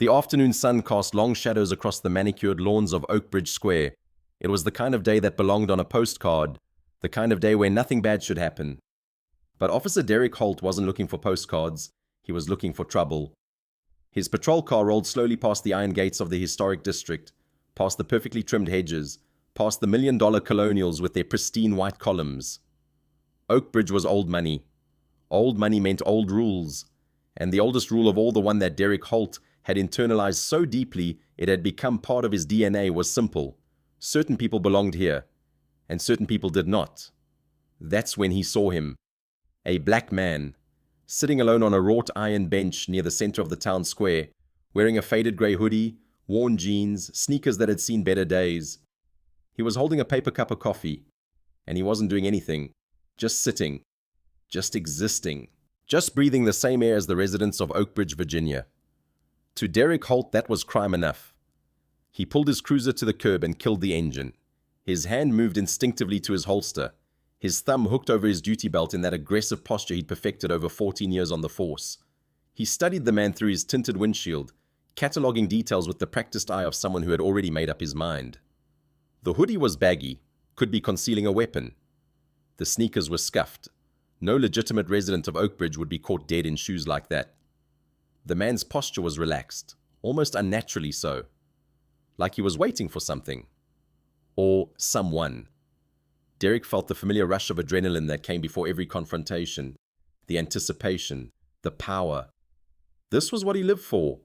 The afternoon sun cast long shadows across the manicured lawns of Oakbridge Square. It was the kind of day that belonged on a postcard, the kind of day where nothing bad should happen. But Officer Derek Holt wasn't looking for postcards, he was looking for trouble. His patrol car rolled slowly past the iron gates of the historic district, past the perfectly trimmed hedges, past the million-dollar colonials with their pristine white columns. Oakbridge was old money. Old money meant old rules, and the oldest rule of all, the one that Derek Holt had internalized so deeply it had become part of his DNA, was simple. Certain people belonged here, and certain people did not. That's when he saw him. A black man, sitting alone on a wrought iron bench near the center of the town square, wearing a faded grey hoodie, worn jeans, sneakers that had seen better days. He was holding a paper cup of coffee, and he wasn't doing anything, just sitting, just existing, just breathing the same air as the residents of Oakbridge, Virginia. To Derek Holt, that was crime enough. He pulled his cruiser to the curb and killed the engine. His hand moved instinctively to his holster, his thumb hooked over his duty belt in that aggressive posture he'd perfected over 14 years on the force. He studied the man through his tinted windshield, cataloging details with the practiced eye of someone who had already made up his mind. The hoodie was baggy, could be concealing a weapon. The sneakers were scuffed. No legitimate resident of Oakbridge would be caught dead in shoes like that. The man's posture was relaxed, almost unnaturally so, like he was waiting for something. Or someone. Derek felt the familiar rush of adrenaline that came before every confrontation, the anticipation, the power. This was what he lived for.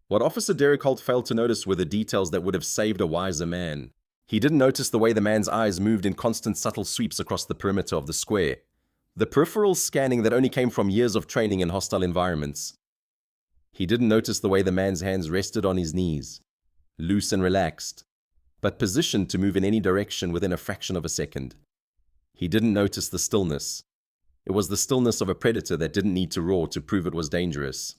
What Officer Derek Holt failed to notice were the details that would have saved a wiser man. He didn't notice the way the man's eyes moved in constant subtle sweeps across the perimeter of the square, the peripheral scanning that only came from years of training in hostile environments. He didn't notice the way the man's hands rested on his knees, loose and relaxed, but positioned to move in any direction within a fraction of a second. He didn't notice the stillness. It was the stillness of a predator that didn't need to roar to prove it was dangerous.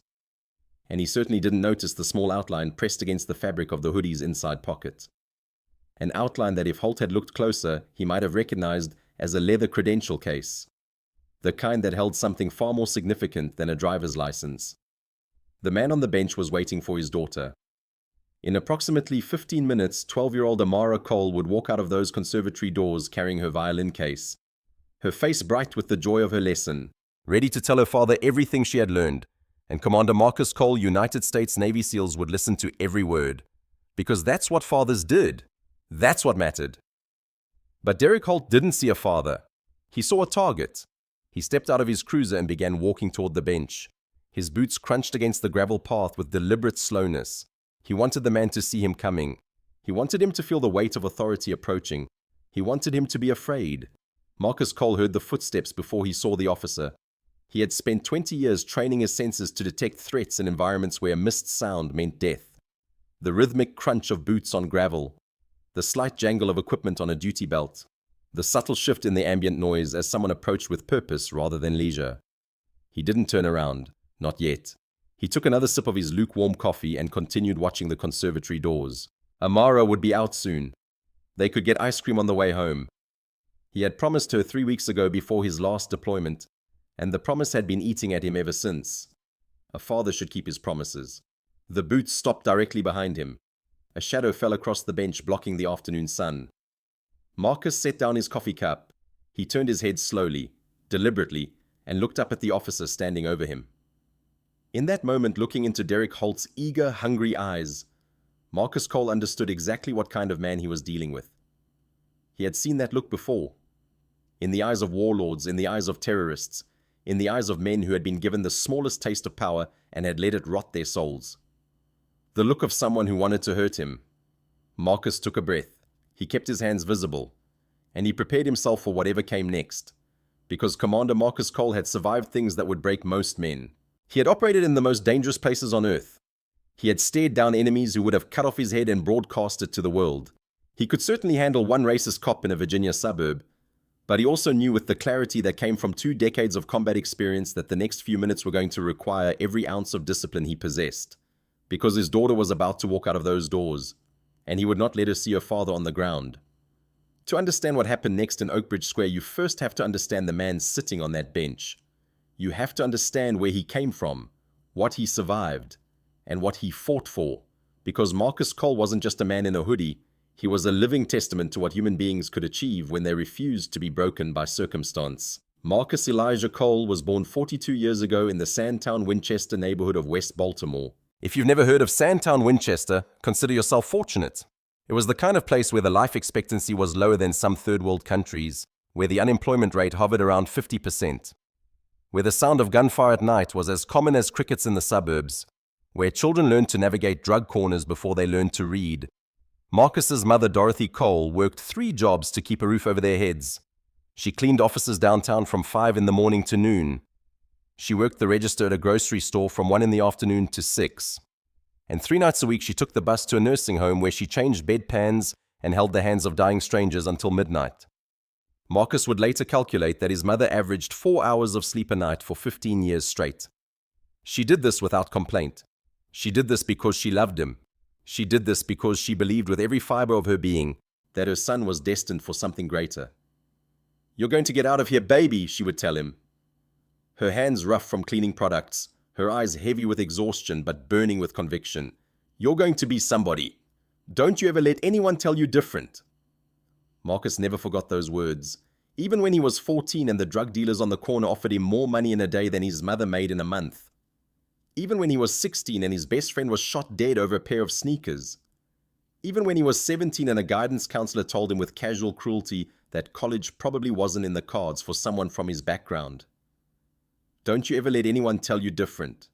And he certainly didn't notice the small outline pressed against the fabric of the hoodie's inside pocket. An outline that if Holt had looked closer, he might have recognized as a leather credential case, the kind that held something far more significant than a driver's license. The man on the bench was waiting for his daughter. In approximately 15 minutes, 12-year-old Amara Cole would walk out of those conservatory doors carrying her violin case, her face bright with the joy of her lesson, ready to tell her father everything she had learned, and Commander Marcus Cole, United States Navy SEALs, would listen to every word. Because that's what fathers did. That's what mattered. But Derek Holt didn't see a father. He saw a target. He stepped out of his cruiser and began walking toward the bench. His boots crunched against the gravel path with deliberate slowness. He wanted the man to see him coming. He wanted him to feel the weight of authority approaching. He wanted him to be afraid. Marcus Cole heard the footsteps before he saw the officer. He had spent 20 years training his senses to detect threats in environments where a missed sound meant death. The rhythmic crunch of boots on gravel, the slight jangle of equipment on a duty belt, the subtle shift in the ambient noise as someone approached with purpose rather than leisure. He didn't turn around. Not yet. He took another sip of his lukewarm coffee and continued watching the conservatory doors. Amara would be out soon. They could get ice cream on the way home. He had promised her 3 weeks ago before his last deployment, and the promise had been eating at him ever since. A father should keep his promises. The boots stopped directly behind him. A shadow fell across the bench, blocking the afternoon sun. Marcus set down his coffee cup. He turned his head slowly, deliberately, and looked up at the officer standing over him. In that moment, looking into Derek Holt's eager, hungry eyes, Marcus Cole understood exactly what kind of man he was dealing with. He had seen that look before. In the eyes of warlords, in the eyes of terrorists, in the eyes of men who had been given the smallest taste of power and had let it rot their souls. The look of someone who wanted to hurt him. Marcus took a breath. He kept his hands visible, and he prepared himself for whatever came next, because Commander Marcus Cole had survived things that would break most men. He had operated in the most dangerous places on Earth. He had stared down enemies who would have cut off his head and broadcast it to the world. He could certainly handle one racist cop in a Virginia suburb, but he also knew with the clarity that came from 2 decades of combat experience that the next few minutes were going to require every ounce of discipline he possessed, because his daughter was about to walk out of those doors, and he would not let her see her father on the ground. To understand what happened next in Oakbridge Square, you first have to understand the man sitting on that bench. You have to understand where he came from, what he survived, and what he fought for, because Marcus Cole wasn't just a man in a hoodie, he was a living testament to what human beings could achieve when they refused to be broken by circumstance. Marcus Elijah Cole was born 42 years ago in the Sandtown, Winchester neighborhood of West Baltimore. If you've never heard of Sandtown, Winchester, consider yourself fortunate. It was the kind of place where the life expectancy was lower than some third world countries, where the unemployment rate hovered around 50%, where the sound of gunfire at night was as common as crickets in the suburbs, where children learned to navigate drug corners before they learned to read. Marcus's mother, Dorothy Cole, worked 3 jobs to keep a roof over their heads. She cleaned offices downtown from 5 in the morning to noon. She worked the register at a grocery store from 1 in the afternoon to 6. And 3 nights a week she took the bus to a nursing home where she changed bedpans and held the hands of dying strangers until midnight. Marcus would later calculate that his mother averaged 4 hours of sleep a night for 15 years straight. She did this without complaint. She did this because she loved him. She did this because she believed with every fiber of her being that her son was destined for something greater. "You're going to get out of here, baby," she would tell him. Her hands rough from cleaning products, her eyes heavy with exhaustion but burning with conviction. "You're going to be somebody. Don't you ever let anyone tell you different." Marcus never forgot those words. Even when he was 14 and the drug dealers on the corner offered him more money in a day than his mother made in a month. Even when he was 16 and his best friend was shot dead over a pair of sneakers. Even when he was 17 and a guidance counselor told him with casual cruelty that college probably wasn't in the cards for someone from his background. Don't you ever let anyone tell you different.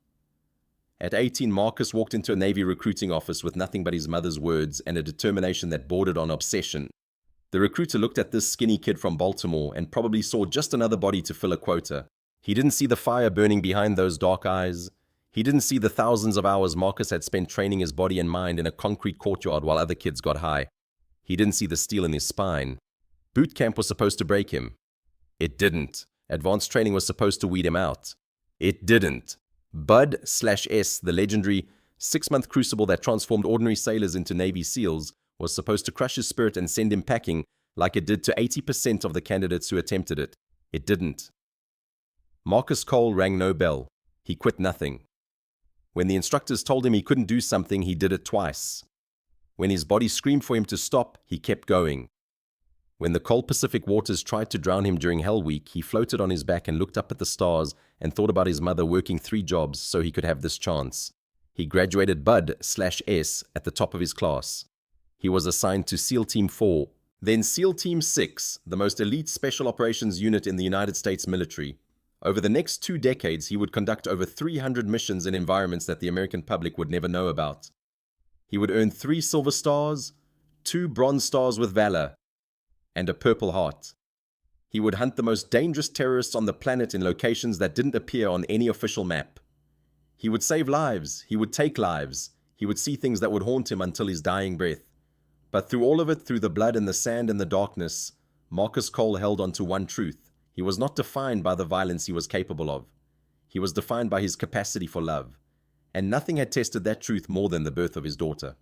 At 18, Marcus walked into a Navy recruiting office with nothing but his mother's words and a determination that bordered on obsession. The recruiter looked at this skinny kid from Baltimore and probably saw just another body to fill a quota. He didn't see the fire burning behind those dark eyes. He didn't see the thousands of hours Marcus had spent training his body and mind in a concrete courtyard while other kids got high. He didn't see the steel in his spine. Boot camp was supposed to break him. It didn't. Advanced training was supposed to weed him out. It didn't. Bud/S, the legendary 6-month crucible that transformed ordinary sailors into Navy SEALs, was supposed to crush his spirit and send him packing like it did to 80% of the candidates who attempted it. It didn't. Marcus Cole rang no bell. He quit nothing. When the instructors told him he couldn't do something, he did it twice. When his body screamed for him to stop, he kept going. When the cold Pacific waters tried to drown him during Hell Week, he floated on his back and looked up at the stars and thought about his mother working 3 jobs so he could have this chance. He graduated Bud/S at the top of his class. He was assigned to SEAL Team 4, then SEAL Team 6, the most elite special operations unit in the United States military. Over the next 2 decades, he would conduct over 300 missions in environments that the American public would never know about. He would earn 3 Silver Stars, 2 Bronze Stars with Valor, and a Purple Heart. He would hunt the most dangerous terrorists on the planet in locations that didn't appear on any official map. He would save lives. He would take lives. He would see things that would haunt him until his dying breath. But through all of it, through the blood and the sand and the darkness, Marcus Cole held on to one truth. He was not defined by the violence he was capable of. He was defined by his capacity for love. And nothing had tested that truth more than the birth of his daughter.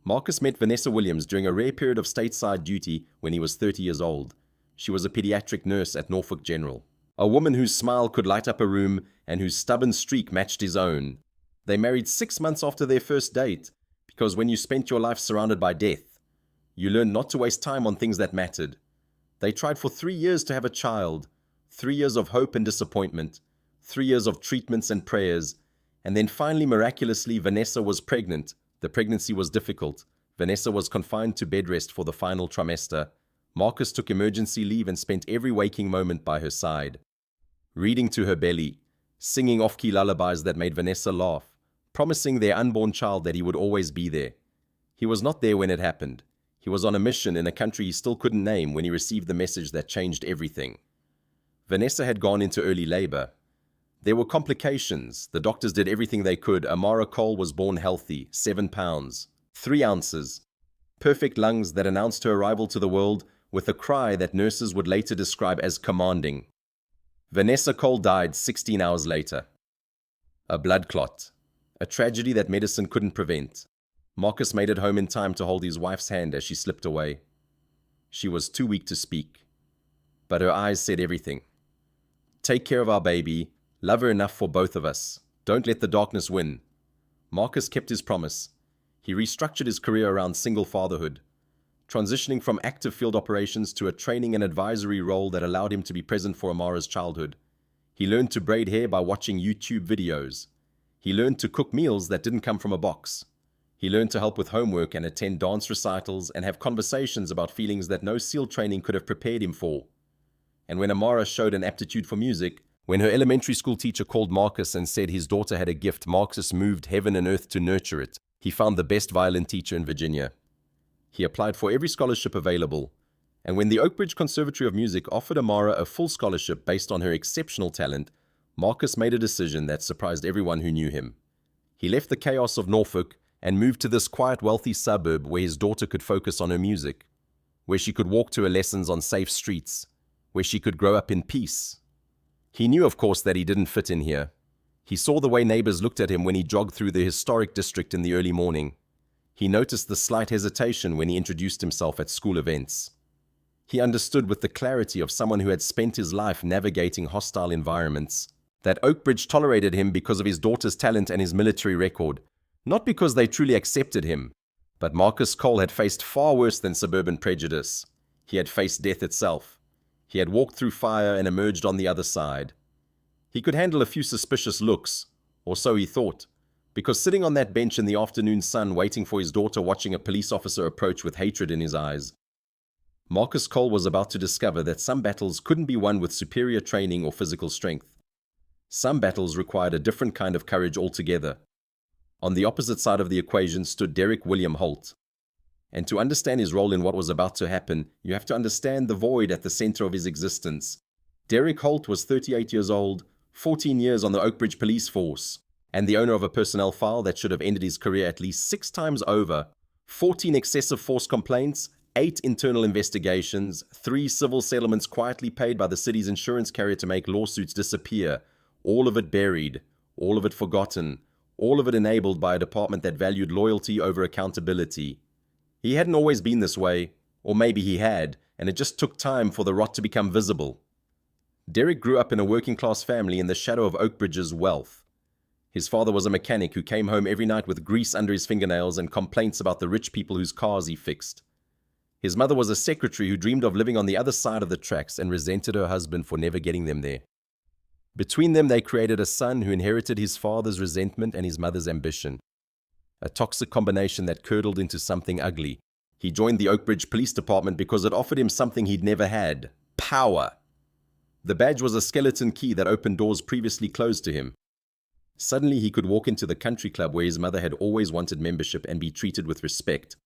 Marcus met Vanessa Williams during a rare period of stateside duty when he was 30 years old. She was a pediatric nurse at Norfolk General. A woman whose smile could light up a room and whose stubborn streak matched his own. They married 6 months after their first date, because when you spent your life surrounded by death, you learned not to waste time on things that mattered. They tried for 3 years to have a child, 3 years of hope and disappointment, 3 years of treatments and prayers, and then finally, miraculously, Vanessa was pregnant. The pregnancy was difficult. Vanessa was confined to bed rest for the final trimester. Marcus took emergency leave and spent every waking moment by her side, reading to her belly, singing off-key lullabies that made Vanessa laugh, promising their unborn child that he would always be there. He was not there when it happened. He was on a mission in a country he still couldn't name when he received the message that changed everything. Vanessa had gone into early labor. There were complications. The doctors did everything they could. Amara Cole was born healthy, 7 pounds, 3 ounces, perfect lungs that announced her arrival to the world with a cry that nurses would later describe as commanding. Vanessa Cole died 16 hours later. A blood clot, a tragedy that medicine couldn't prevent. Marcus made it home in time to hold his wife's hand as she slipped away. She was too weak to speak, but her eyes said everything. Take care of our baby. Love her enough for both of us. Don't let the darkness win. Marcus kept his promise. He restructured his career around single fatherhood, transitioning from active field operations to a training and advisory role that allowed him to be present for Amara's childhood. He learned to braid hair by watching YouTube videos. He learned to cook meals that didn't come from a box. He learned to help with homework and attend dance recitals and have conversations about feelings that no SEAL training could have prepared him for. And when Amara showed an aptitude for music, when her elementary school teacher called Marcus and said his daughter had a gift, Marcus moved heaven and earth to nurture it. He found the best violin teacher in Virginia. He applied for every scholarship available, and when the Oak Ridge Conservatory of Music offered Amara a full scholarship based on her exceptional talent, Marcus made a decision that surprised everyone who knew him. He left the chaos of Norfolk and moved to this quiet, wealthy suburb where his daughter could focus on her music, where she could walk to her lessons on safe streets, where she could grow up in peace. He knew, of course, that he didn't fit in here. He saw the way neighbors looked at him when he jogged through the historic district in the early morning. He noticed the slight hesitation when he introduced himself at school events. He understood with the clarity of someone who had spent his life navigating hostile environments that Oak Ridge tolerated him because of his daughter's talent and his military record, not because they truly accepted him. But Marcus Cole had faced far worse than suburban prejudice. He had faced death itself. He had walked through fire and emerged on the other side. He could handle a few suspicious looks, or so he thought, because sitting on that bench in the afternoon sun waiting for his daughter, watching a police officer approach with hatred in his eyes, Marcus Cole was about to discover that some battles couldn't be won with superior training or physical strength. Some battles required a different kind of courage altogether. On the opposite side of the equation stood Derek William Holt. And to understand his role in what was about to happen, you have to understand the void at the center of his existence. Derek Holt was 38 years old, 14 years on the Oak Ridge Police Force, and the owner of a personnel file that should have ended his career at least 6 times over, 14 excessive force complaints, 8 internal investigations, 3 civil settlements quietly paid by the city's insurance carrier to make lawsuits disappear, all of it buried, all of it forgotten, all of it enabled by a department that valued loyalty over accountability. He hadn't always been this way, or maybe he had, and it just took time for the rot to become visible. Derek grew up in a working-class family in the shadow of Oak Ridge's wealth. His father was a mechanic who came home every night with grease under his fingernails and complaints about the rich people whose cars he fixed. His mother was a secretary who dreamed of living on the other side of the tracks and resented her husband for never getting them there. Between them, they created a son who inherited his father's resentment and his mother's ambition. A toxic combination that curdled into something ugly. He joined the Oak Ridge Police Department because it offered him something he'd never had: power. The badge was a skeleton key that opened doors previously closed to him. Suddenly he could walk into the country club where his mother had always wanted membership and be treated with respect.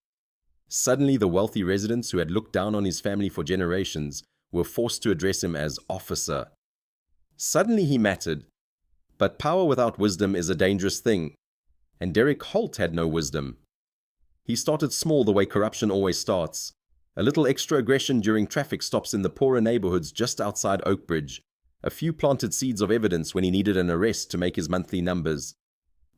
Suddenly the wealthy residents who had looked down on his family for generations were forced to address him as officer. Suddenly he mattered. But power without wisdom is a dangerous thing. And Derek Holt had no wisdom. He started small the way corruption always starts. A little extra aggression during traffic stops in the poorer neighborhoods just outside Oak Ridge. A few planted seeds of evidence when he needed an arrest to make his monthly numbers.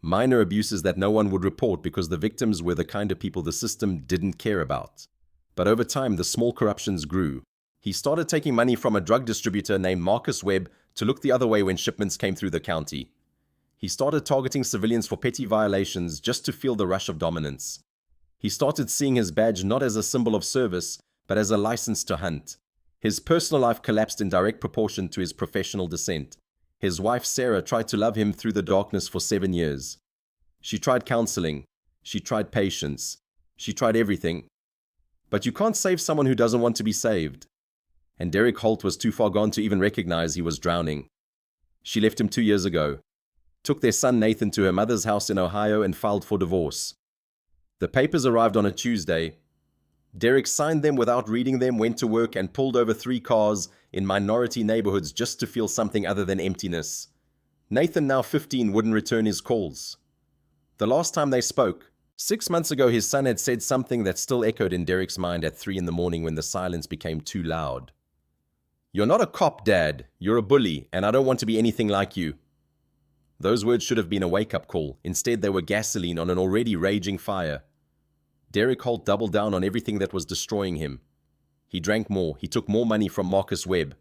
Minor abuses that no one would report because the victims were the kind of people the system didn't care about. But over time, the small corruptions grew. He started taking money from a drug distributor named Marcus Webb to look the other way when shipments came through the county. He started targeting civilians for petty violations just to feel the rush of dominance. He started seeing his badge not as a symbol of service, but as a license to hunt. His personal life collapsed in direct proportion to his professional descent. His wife Sarah tried to love him through the darkness for 7 years. She tried counseling. She tried patience. She tried everything. But you can't save someone who doesn't want to be saved. And Derek Holt was too far gone to even recognize he was drowning. She left him 2 years ago, took their son Nathan to her mother's house in Ohio and filed for divorce. The papers arrived on a Tuesday. Derek signed them without reading them, went to work and pulled over 3 cars in minority neighborhoods just to feel something other than emptiness. Nathan, now 15, wouldn't return his calls. The last time they spoke, 6 months ago, his son had said something that still echoed in Derek's mind at 3 in the morning when the silence became too loud. "You're not a cop, Dad. You're a bully, and I don't want to be anything like you." Those words should have been a wake-up call. Instead, they were gasoline on an already raging fire. Derek Holt doubled down on everything that was destroying him. He drank more. He took more money from Marcus Webb.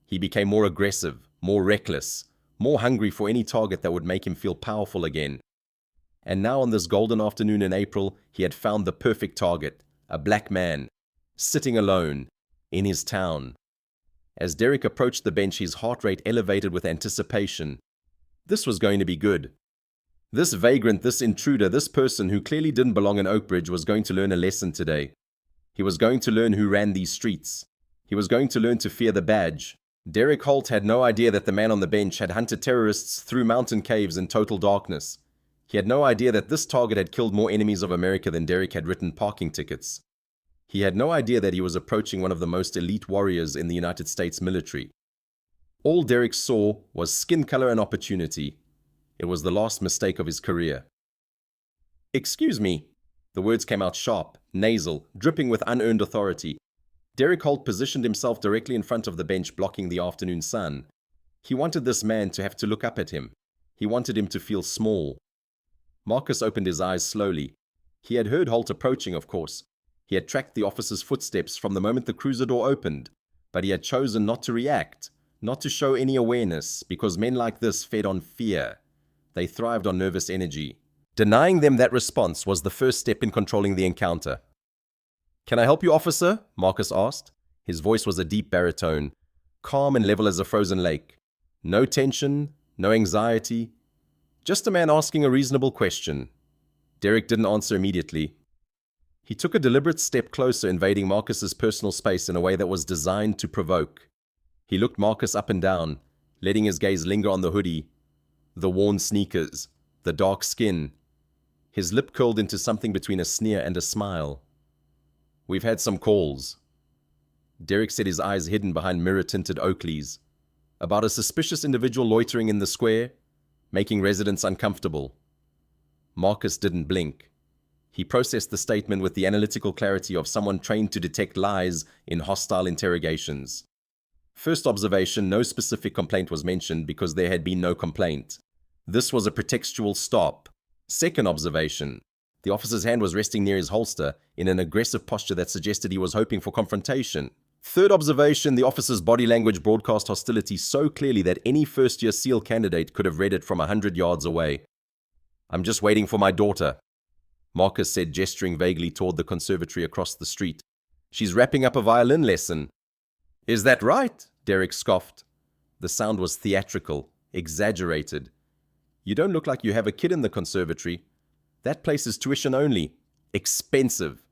He became more aggressive, more reckless, more hungry for any target that would make him feel powerful again. And now on this golden afternoon in April, he had found the perfect target, a black man, sitting alone, in his town. As Derek approached the bench, his heart rate elevated with anticipation. This was going to be good. This vagrant, this intruder, this person who clearly didn't belong in Oakbridge was going to learn a lesson today. He was going to learn who ran these streets. He was going to learn to fear the badge. Derek Holt had no idea that the man on the bench had hunted terrorists through mountain caves in total darkness. He had no idea that this target had killed more enemies of America than Derek had written parking tickets. He had no idea that he was approaching one of the most elite warriors in the United States military. All Derek saw was skin color and opportunity. It was the last mistake of his career. "Excuse me." The words came out sharp, nasal, dripping with unearned authority. Derek Holt positioned himself directly in front of the bench, blocking the afternoon sun. He wanted this man to have to look up at him. He wanted him to feel small. Marcus opened his eyes slowly. He had heard Holt approaching, of course. He had tracked the officer's footsteps from the moment the cruiser door opened, but he had chosen not to react, not to show any awareness, because men like this fed on fear. They thrived on nervous energy. Denying them that response was the first step in controlling the encounter. "Can I help you, officer?" Marcus asked. His voice was a deep baritone, calm and level as a frozen lake. No tension, no anxiety. Just a man asking a reasonable question. Derek didn't answer immediately. He took a deliberate step closer, invading Marcus's personal space in a way that was designed to provoke. He looked Marcus up and down, letting his gaze linger on the hoodie, the worn sneakers, the dark skin. His lip curled into something between a sneer and a smile. "We've had some calls." Derek said, his eyes hidden behind mirror-tinted Oakleys. "About a suspicious individual loitering in the square, making residents uncomfortable." Marcus didn't blink. He processed the statement with the analytical clarity of someone trained to detect lies in hostile interrogations. First observation, no specific complaint was mentioned because there had been no complaint. This was a pretextual stop. Second observation, the officer's hand was resting near his holster in an aggressive posture that suggested he was hoping for confrontation. Third observation, the officer's body language broadcast hostility so clearly that any first-year SEAL candidate could have read it from 100 yards away. "I'm just waiting for my daughter," Marcus said, gesturing vaguely toward the conservatory across the street. "She's wrapping up a violin lesson." "Is that right?" Derek scoffed. The sound was theatrical, exaggerated. "You don't look like you have a kid in the conservatory. That place is tuition only. Expensive."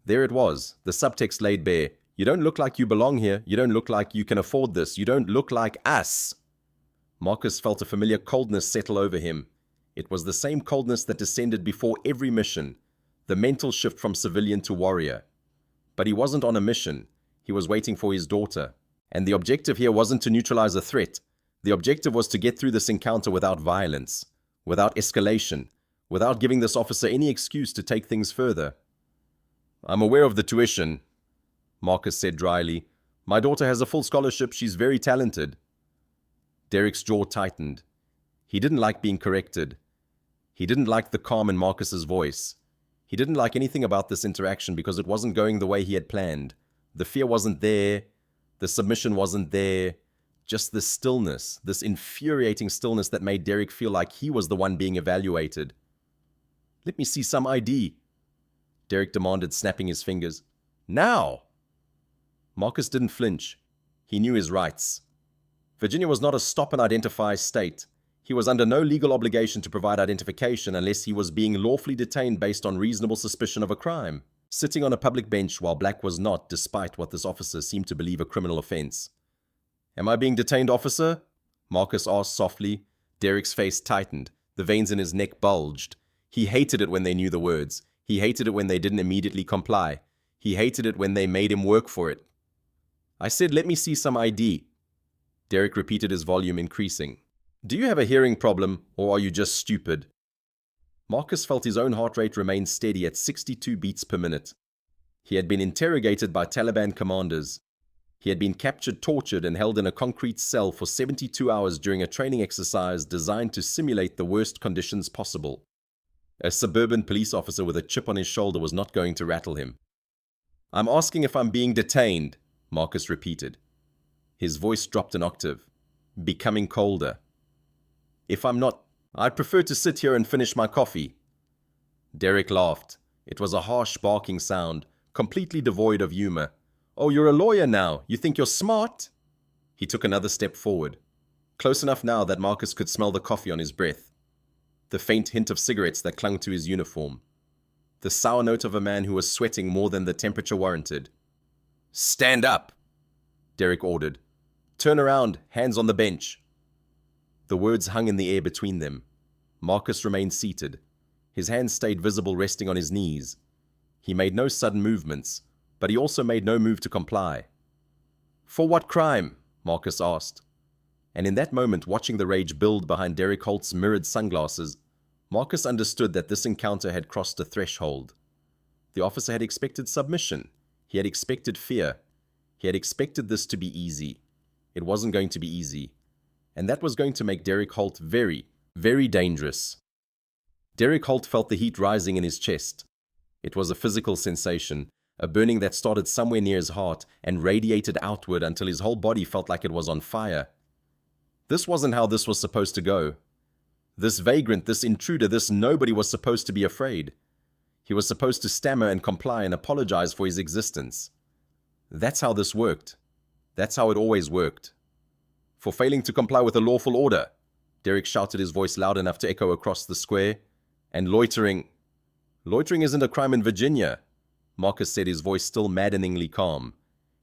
There it was, the subtext laid bare. "You don't look like you belong here. You don't look like you can afford this. You don't look like us." Marcus felt a familiar coldness settle over him. It was the same coldness that descended before every mission, the mental shift from civilian to warrior. But he wasn't on a mission. He was waiting for his daughter. And the objective here wasn't to neutralize a threat. The objective was to get through this encounter without violence, without escalation, without giving this officer any excuse to take things further. "I'm aware of the tuition," Marcus said dryly. "My daughter has a full scholarship. She's very talented." Derek's jaw tightened. He didn't like being corrected. He didn't like the calm in Marcus's voice. He didn't like anything about this interaction because it wasn't going the way he had planned. The fear wasn't there. The submission wasn't there. Just this stillness, this infuriating stillness that made Derek feel like he was the one being evaluated. "Let me see some ID," Derek demanded, snapping his fingers. "Now!" Marcus didn't flinch. He knew his rights. Virginia was not a stop-and-identify state. He was under no legal obligation to provide identification unless he was being lawfully detained based on reasonable suspicion of a crime, sitting on a public bench while Black was not, despite what this officer seemed to believe a criminal offense. "Am I being detained, officer?" Marcus asked softly. Derek's face tightened. The veins in his neck bulged. He hated it when they knew the words. He hated it when they didn't immediately comply. He hated it when they made him work for it. "I said, let me see some ID." Derek repeated, his volume increasing. "Do you have a hearing problem, or are you just stupid?" Marcus felt his own heart rate remain steady at 62 beats per minute. He had been interrogated by Taliban commanders. He had been captured, tortured, and held in a concrete cell for 72 hours during a training exercise designed to simulate the worst conditions possible. A suburban police officer with a chip on his shoulder was not going to rattle him. "I'm asking if I'm being detained," Marcus repeated. His voice dropped an octave, becoming colder. "If I'm not, I'd prefer to sit here and finish my coffee." Derek laughed. It was a harsh, barking sound, completely devoid of humor. "Oh, you're a lawyer now. You think you're smart?" He took another step forward, close enough now that Marcus could smell the coffee on his breath, the faint hint of cigarettes that clung to his uniform, the sour note of a man who was sweating more than the temperature warranted. "Stand up," Derek ordered. "Turn around, hands on the bench." The words hung in the air between them. Marcus remained seated. His hands stayed visible, resting on his knees. He made no sudden movements, but he also made no move to comply. "For what crime?" Marcus asked. And in that moment, watching the rage build behind Derek Holt's mirrored sunglasses, Marcus understood that this encounter had crossed a threshold. The officer had expected submission. He had expected fear. He had expected this to be easy. It wasn't going to be easy. And that was going to make Derek Holt very, very dangerous. Derek Holt felt the heat rising in his chest. It was a physical sensation, a burning that started somewhere near his heart and radiated outward until his whole body felt like it was on fire. This wasn't how this was supposed to go. This vagrant, this intruder, this nobody was supposed to be afraid. He was supposed to stammer and comply and apologize for his existence. That's how this worked. That's how it always worked. "For failing to comply with a lawful order," Derek shouted, his voice loud enough to echo across the square. "And loitering." "Loitering isn't a crime in Virginia," Marcus said, his voice still maddeningly calm.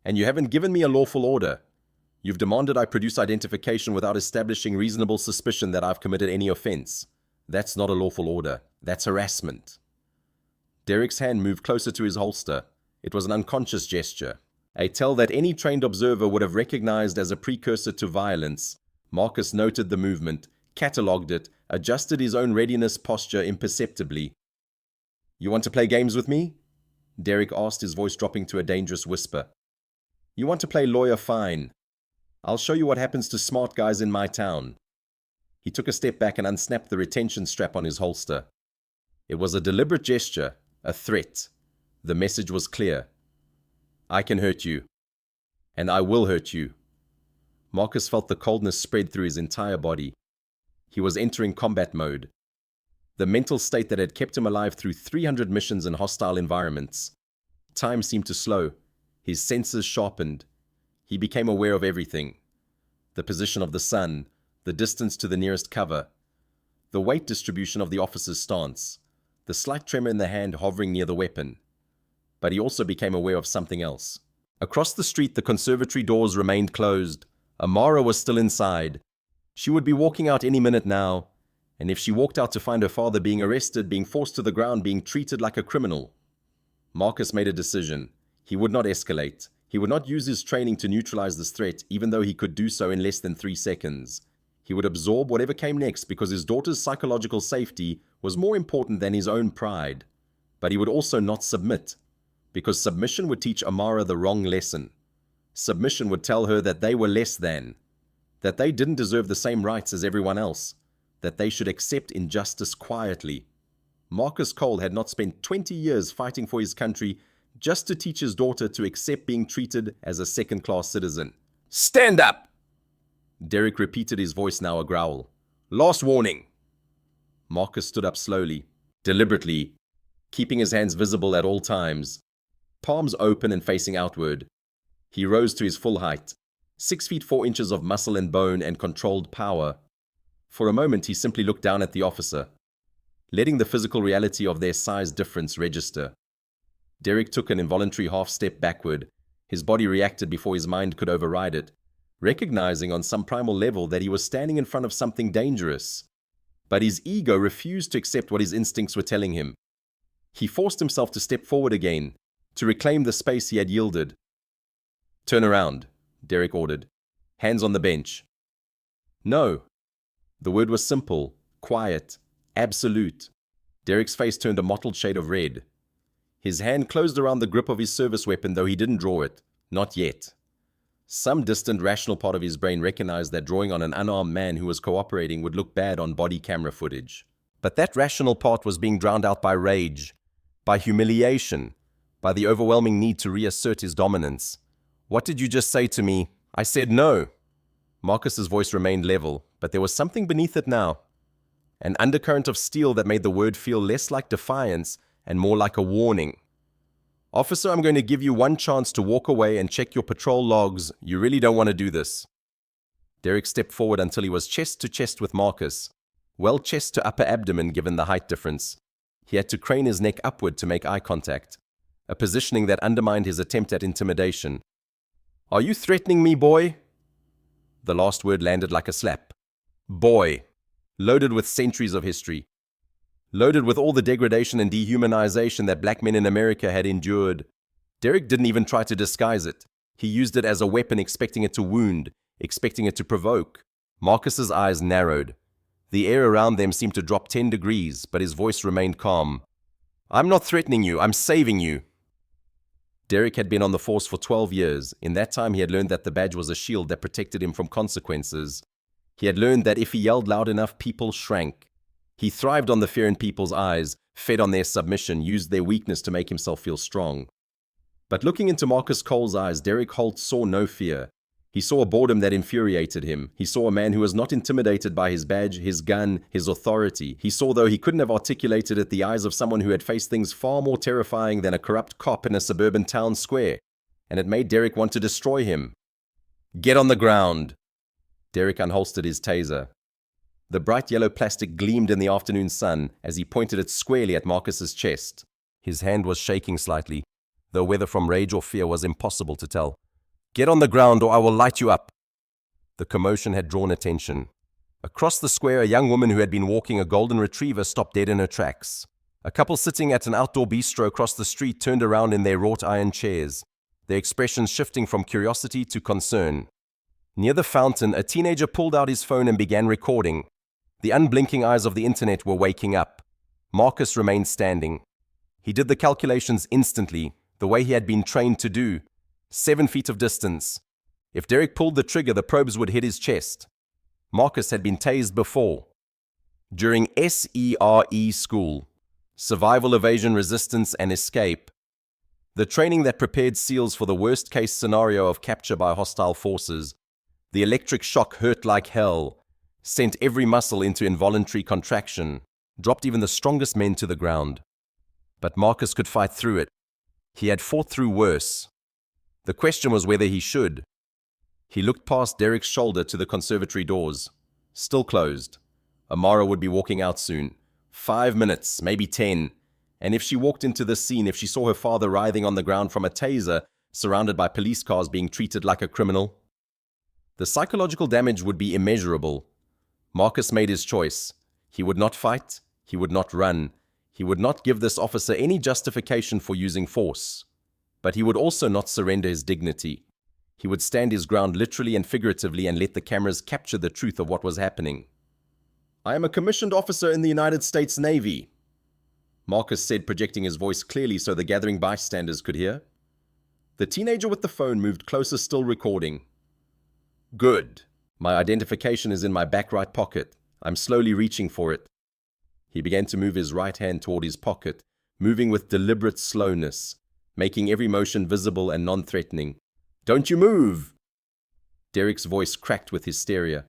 "And you haven't given me a lawful order. You've demanded I produce identification without establishing reasonable suspicion that I've committed any offense. That's not a lawful order. That's harassment." Derek's hand moved closer to his holster. It was an unconscious gesture, a tell that any trained observer would have recognized as a precursor to violence. Marcus noted the movement, catalogued it, adjusted his own readiness posture imperceptibly. "You want to play games with me?" Derek asked, his voice dropping to a dangerous whisper. "You want to play lawyer? Fine. I'll show you what happens to smart guys in my town." He took a step back and unsnapped the retention strap on his holster. It was a deliberate gesture, a threat. The message was clear. "I can hurt you. And I will hurt you." Marcus felt the coldness spread through his entire body. He was entering combat mode. The mental state that had kept him alive through 300 missions in hostile environments. Time seemed to slow. His senses sharpened. He became aware of everything. The position of the sun, the distance to the nearest cover, the weight distribution of the officer's stance, the slight tremor in the hand hovering near the weapon. But he also became aware of something else. Across the street, the conservatory doors remained closed. Amara was still inside. She would be walking out any minute now, and if she walked out to find her father being arrested, being forced to the ground, being treated like a criminal. Marcus made a decision. He would not escalate. He would not use his training to neutralize this threat, even though he could do so in less than 3 seconds. He would absorb whatever came next because his daughter's psychological safety was more important than his own pride. But he would also not submit, because submission would teach Amara the wrong lesson. Submission would tell her that they were less than, that they didn't deserve the same rights as everyone else, that they should accept injustice quietly. Marcus Cole had not spent 20 years fighting for his country just to teach his daughter to accept being treated as a second-class citizen. "Stand up!" Derek repeated, his voice now a growl. "Last warning." Marcus stood up slowly, deliberately, keeping his hands visible at all times, palms open and facing outward. He rose to his full height, 6 feet 4 inches of muscle and bone and controlled power. For a moment, he simply looked down at the officer, letting the physical reality of their size difference register. Derek took an involuntary half-step backward. His body reacted before his mind could override it, recognizing on some primal level that he was standing in front of something dangerous. But his ego refused to accept what his instincts were telling him. He forced himself to step forward again, to reclaim the space he had yielded. "Turn around," Derek ordered. "Hands on the bench." "No." The word was simple, quiet, absolute. Derek's face turned a mottled shade of red. His hand closed around the grip of his service weapon, though he didn't draw it. Not yet. Some distant, rational part of his brain recognized that drawing on an unarmed man who was cooperating would look bad on body camera footage. But that rational part was being drowned out by rage, by humiliation, by the overwhelming need to reassert his dominance. "What did you just say to me?" "I said no." Marcus's voice remained level, but there was something beneath it now. an undercurrent of steel that made the word feel less like defiance and more like a warning. Officer, I'm going to give you one chance to walk away and check your patrol logs. You really don't want to do this. Derek stepped forward until he was chest to chest with Marcus. Well, chest to upper abdomen given the height difference. He had to crane his neck upward to make eye contact, a positioning that undermined his attempt at intimidation. Are you threatening me, boy? The last word landed like a slap. Boy. Loaded with centuries of history. Loaded with all the degradation and dehumanization that black men in America had endured. Derek didn't even try to disguise it. He used it as a weapon, expecting it to wound, expecting it to provoke. Marcus's eyes narrowed. The air around them seemed to drop 10 degrees, but his voice remained calm. I'm not threatening you, I'm saving you. Derek had been on the force for 12 years. In that time, he had learned that the badge was a shield that protected him from consequences. He had learned that if he yelled loud enough, people shrank. He thrived on the fear in people's eyes, fed on their submission, used their weakness to make himself feel strong. But looking into Marcus Cole's eyes, Derek Holt saw no fear. He saw a boredom that infuriated him. He saw a man who was not intimidated by his badge, his gun, his authority. He saw, though he couldn't have articulated it, the eyes of someone who had faced things far more terrifying than a corrupt cop in a suburban town square. And it made Derek want to destroy him. Get on the ground. Derek unholstered his taser. The bright yellow plastic gleamed in the afternoon sun as he pointed it squarely at Marcus's chest. His hand was shaking slightly, though whether from rage or fear was impossible to tell. Get on the ground or I will light you up. The commotion had drawn attention. Across the square, a young woman who had been walking a golden retriever stopped dead in her tracks. A couple sitting at an outdoor bistro across the street turned around in their wrought iron chairs, their expressions shifting from curiosity to concern. Near the fountain, a teenager pulled out his phone and began recording. The unblinking eyes of the internet were waking up. Marcus remained standing. He did the calculations instantly, the way he had been trained to do. 7 feet of distance. If Derek pulled the trigger, the probes would hit his chest. Marcus had been tased before. During SERE school, survival, evasion, resistance, and escape. The training that prepared SEALs for the worst-case scenario of capture by hostile forces. The electric shock hurt like hell, sent every muscle into involuntary contraction, dropped even the strongest men to the ground. But Marcus could fight through it. He had fought through worse. The question was whether he should. He looked past Derek's shoulder to the conservatory doors. Still closed. Amara would be walking out soon. 5 minutes, maybe 10. And if she walked into the scene, if she saw her father writhing on the ground from a taser, surrounded by police cars being treated like a criminal, the psychological damage would be immeasurable. Marcus made his choice. He would not fight. He would not run. He would not give this officer any justification for using force. But he would also not surrender his dignity. He would stand his ground literally and figuratively and let the cameras capture the truth of what was happening. I am a commissioned officer in the United States Navy, Marcus said, projecting his voice clearly so the gathering bystanders could hear. The teenager with the phone moved closer, still recording. Good. My identification is in my back right pocket. I'm slowly reaching for it. He began to move his right hand toward his pocket, moving with deliberate slowness, making every motion visible and non-threatening. Don't you move! Derek's voice cracked with hysteria.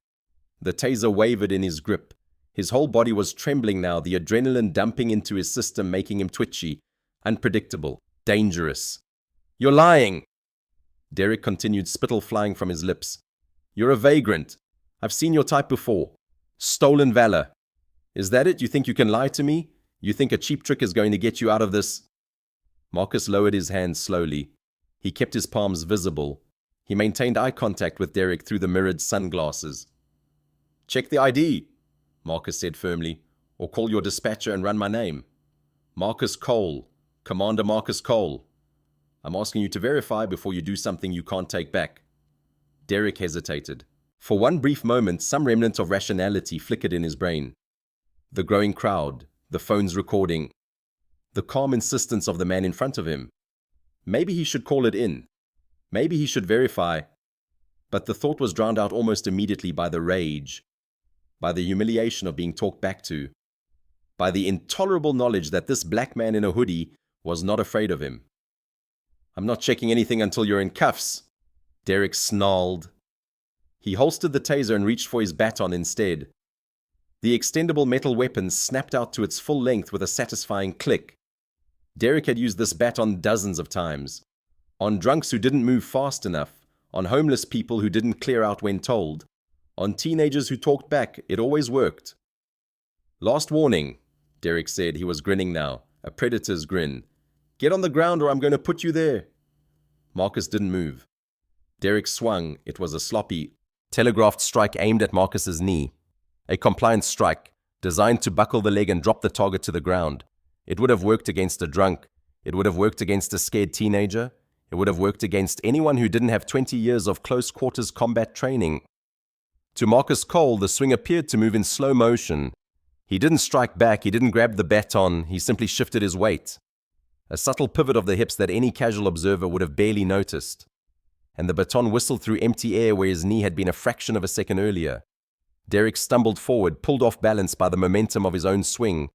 The taser wavered in his grip. His whole body was trembling now, the adrenaline dumping into his system, making him twitchy, unpredictable, dangerous. You're lying! Derek continued, spittle flying from his lips. You're a vagrant. I've seen your type before. Stolen valor. Is that it? You think you can lie to me? You think a cheap trick is going to get you out of this? Marcus lowered his hands slowly. He kept his palms visible. He maintained eye contact with Derek through the mirrored sunglasses. Check the ID, Marcus said firmly, or call your dispatcher and run my name. Marcus Cole. Commander Marcus Cole. I'm asking you to verify before you do something you can't take back. Derek hesitated. For one brief moment, some remnant of rationality flickered in his brain. The growing crowd, the phone's recording, the calm insistence of the man in front of him. Maybe he should call it in. Maybe he should verify. But the thought was drowned out almost immediately by the rage, by the humiliation of being talked back to, by the intolerable knowledge that this black man in a hoodie was not afraid of him. I'm not checking anything until you're in cuffs, Derek snarled. He holstered the taser and reached for his baton instead. The extendable metal weapon snapped out to its full length with a satisfying click. Derek had used this baton dozens of times. On drunks who didn't move fast enough, on homeless people who didn't clear out when told, on teenagers who talked back. It always worked. "Last warning," Derek said. He was grinning now, a predator's grin. "Get on the ground or I'm going to put you there." Marcus didn't move. Derek swung. It was a sloppy, telegraphed strike aimed at Marcus's knee. A compliant strike, designed to buckle the leg and drop the target to the ground. It would have worked against a drunk. It would have worked against a scared teenager. It would have worked against anyone who didn't have 20 years of close-quarters combat training. To Marcus Cole, the swing appeared to move in slow motion. He didn't strike back. He didn't grab the baton. He simply shifted his weight. A subtle pivot of the hips that any casual observer would have barely noticed. And the baton whistled through empty air where his knee had been a fraction of a second earlier. Derek stumbled forward, pulled off balance by the momentum of his own swing.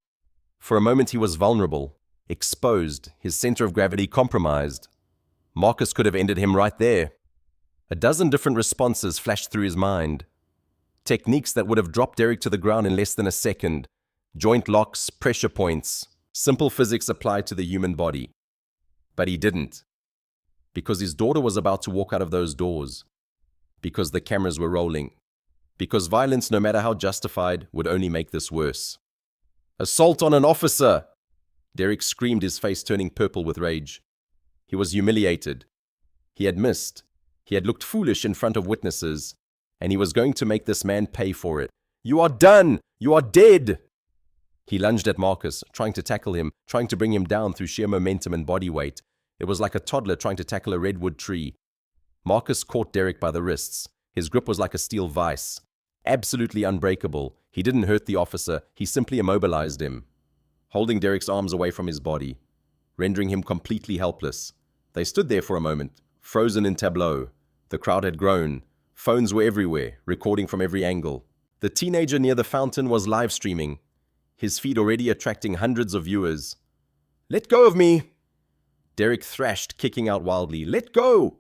For a moment he was vulnerable, exposed, his center of gravity compromised. Marcus could have ended him right there. A dozen different responses flashed through his mind. Techniques that would have dropped Derek to the ground in less than a second. Joint locks, pressure points, simple physics applied to the human body. But he didn't. Because his daughter was about to walk out of those doors. Because the cameras were rolling. Because violence, no matter how justified, would only make this worse. "Assault on an officer!" Derek screamed, his face turning purple with rage. He was humiliated. He had missed. He had looked foolish in front of witnesses. And he was going to make this man pay for it. "You are done! You are dead!" He lunged at Marcus, trying to tackle him, trying to bring him down through sheer momentum and body weight. It was like a toddler trying to tackle a redwood tree. Marcus caught Derek by the wrists. His grip was like a steel vice. Absolutely unbreakable. He didn't hurt the officer. He simply immobilized him, holding Derek's arms away from his body, rendering him completely helpless. They stood there for a moment, frozen in tableau. The crowd had grown. Phones were everywhere, recording from every angle. The teenager near the fountain was live streaming, his feed already attracting hundreds of viewers. "Let go of me!" Derek thrashed, kicking out wildly. "Let go!"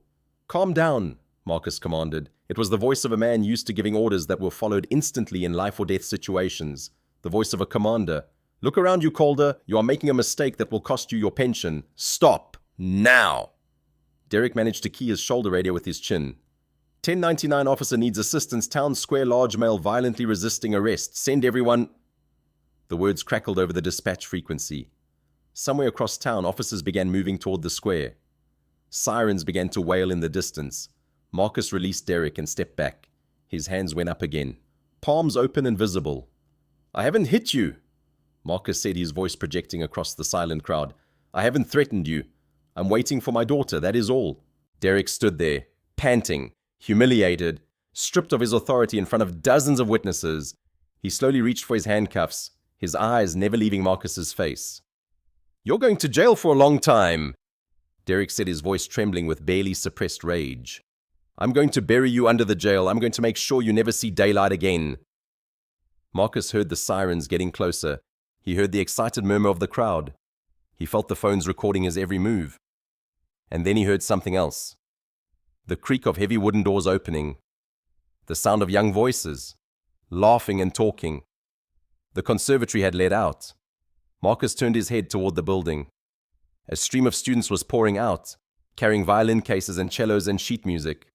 "Calm down," Marcus commanded. It was the voice of a man used to giving orders that were followed instantly in life-or-death situations. The voice of a commander. "Look around you, Calder. You are making a mistake that will cost you your pension. Stop. Now!" Derek managed to key his shoulder radio with his chin. 1099 officer needs assistance. Town Square large male violently resisting arrest. Send everyone... The words crackled over the dispatch frequency. Somewhere across town, officers began moving toward the square. Sirens began to wail in the distance. Marcus released Derek and stepped back. His hands went up again, palms open and visible. "I haven't hit you," Marcus said, his voice projecting across the silent crowd. "I haven't threatened you. I'm waiting for my daughter, that is all." Derek stood there, panting, humiliated, stripped of his authority in front of dozens of witnesses. He slowly reached for his handcuffs, his eyes never leaving Marcus's face. "You're going to jail for a long time," Derek said, his voice trembling with barely suppressed rage. "I'm going to bury you under the jail. I'm going to make sure you never see daylight again." Marcus heard the sirens getting closer. He heard the excited murmur of the crowd. He felt the phones recording his every move. And then he heard something else. The creak of heavy wooden doors opening. The sound of young voices, laughing and talking. The conservatory had let out. Marcus turned his head toward the building. A stream of students was pouring out, carrying violin cases and cellos and sheet music.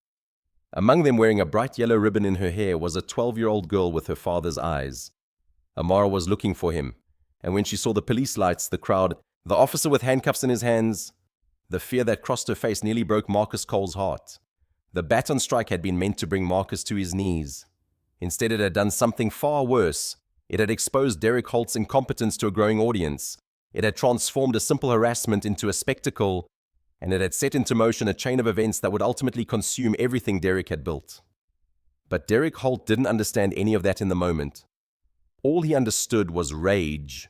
Among them, wearing a bright yellow ribbon in her hair, was a 12-year-old girl with her father's eyes. Amara was looking for him, and when she saw the police lights, the crowd, the officer with handcuffs in his hands, the fear that crossed her face nearly broke Marcus Cole's heart. The baton strike had been meant to bring Marcus to his knees. Instead, it had done something far worse. It had exposed Derek Holt's incompetence to a growing audience. It had transformed a simple harassment into a spectacle, and it had set into motion a chain of events that would ultimately consume everything Derek had built. But Derek Holt didn't understand any of that in the moment. All he understood was rage.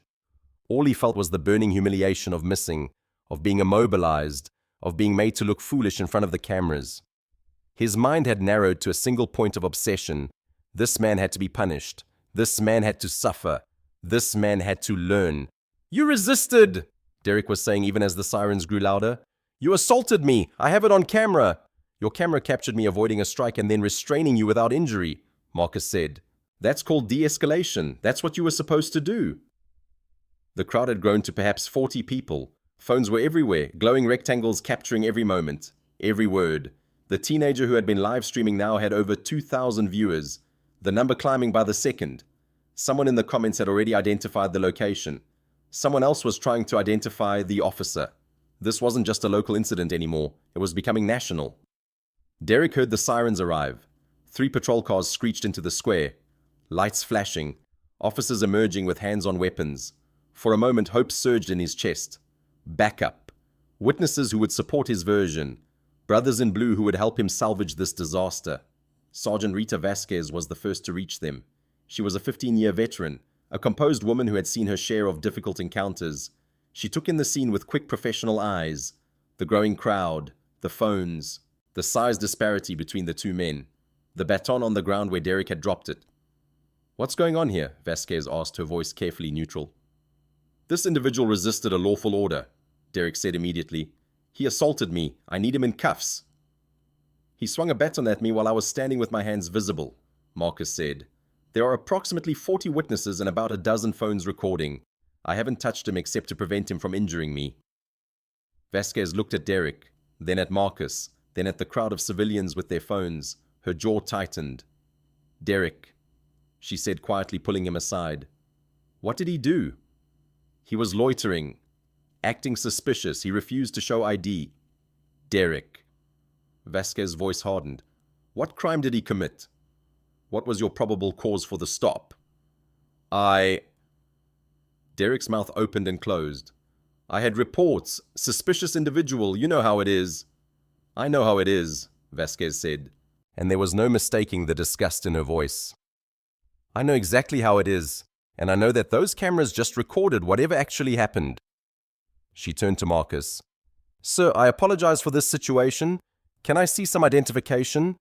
All he felt was the burning humiliation of missing, of being immobilized, of being made to look foolish in front of the cameras. His mind had narrowed to a single point of obsession. This man had to be punished. This man had to suffer. This man had to learn. "You resisted," Derek was saying even as the sirens grew louder. "You assaulted me. I have it on camera." "Your camera captured me avoiding a strike and then restraining you without injury," Marcus said. That's called de-escalation. That's what you were supposed to do. The crowd had grown to perhaps 40 people. Phones were everywhere, glowing rectangles capturing every moment, every word. The teenager who had been live streaming now had over 2,000 viewers, the number climbing by the second. Someone in the comments had already identified the location. Someone else was trying to identify the officer. This wasn't just a local incident anymore. It was becoming national. Derek heard the sirens arrive. 3 patrol cars screeched into the square. Lights flashing. Officers emerging with hands on weapons. For a moment, hope surged in his chest. Backup. Witnesses who would support his version. Brothers in blue who would help him salvage this disaster. Sergeant Rita Vasquez was the first to reach them. She was a 15-year veteran, a composed woman who had seen her share of difficult encounters. She took in the scene with quick professional eyes. The growing crowd, the phones, the size disparity between the two men, the baton on the ground where Derek had dropped it. "What's going on here?" Vasquez asked, her voice carefully neutral. "This individual resisted a lawful order," Derek said immediately. "He assaulted me. I need him in cuffs." "He swung a baton at me while I was standing with my hands visible," Marcus said. "There are approximately 40 witnesses and about a dozen phones recording. I haven't touched him except to prevent him from injuring me." Vasquez looked at Derek, then at Marcus, then at the crowd of civilians with their phones. Her jaw tightened. "Derek," she said quietly, pulling him aside. "What did he do?" "He was loitering, acting suspicious. He refused to show ID." "Derek." Vasquez's voice hardened. "What crime did he commit? What was your probable cause for the stop?" Derek's mouth opened and closed. "I had reports. Suspicious individual. You know how it is." "I know how it is," Vasquez said, and there was no mistaking the disgust in her voice. "I know exactly how it is, and I know that those cameras just recorded whatever actually happened." She turned to Marcus. "Sir, I apologize for this situation. Can I see some identification?"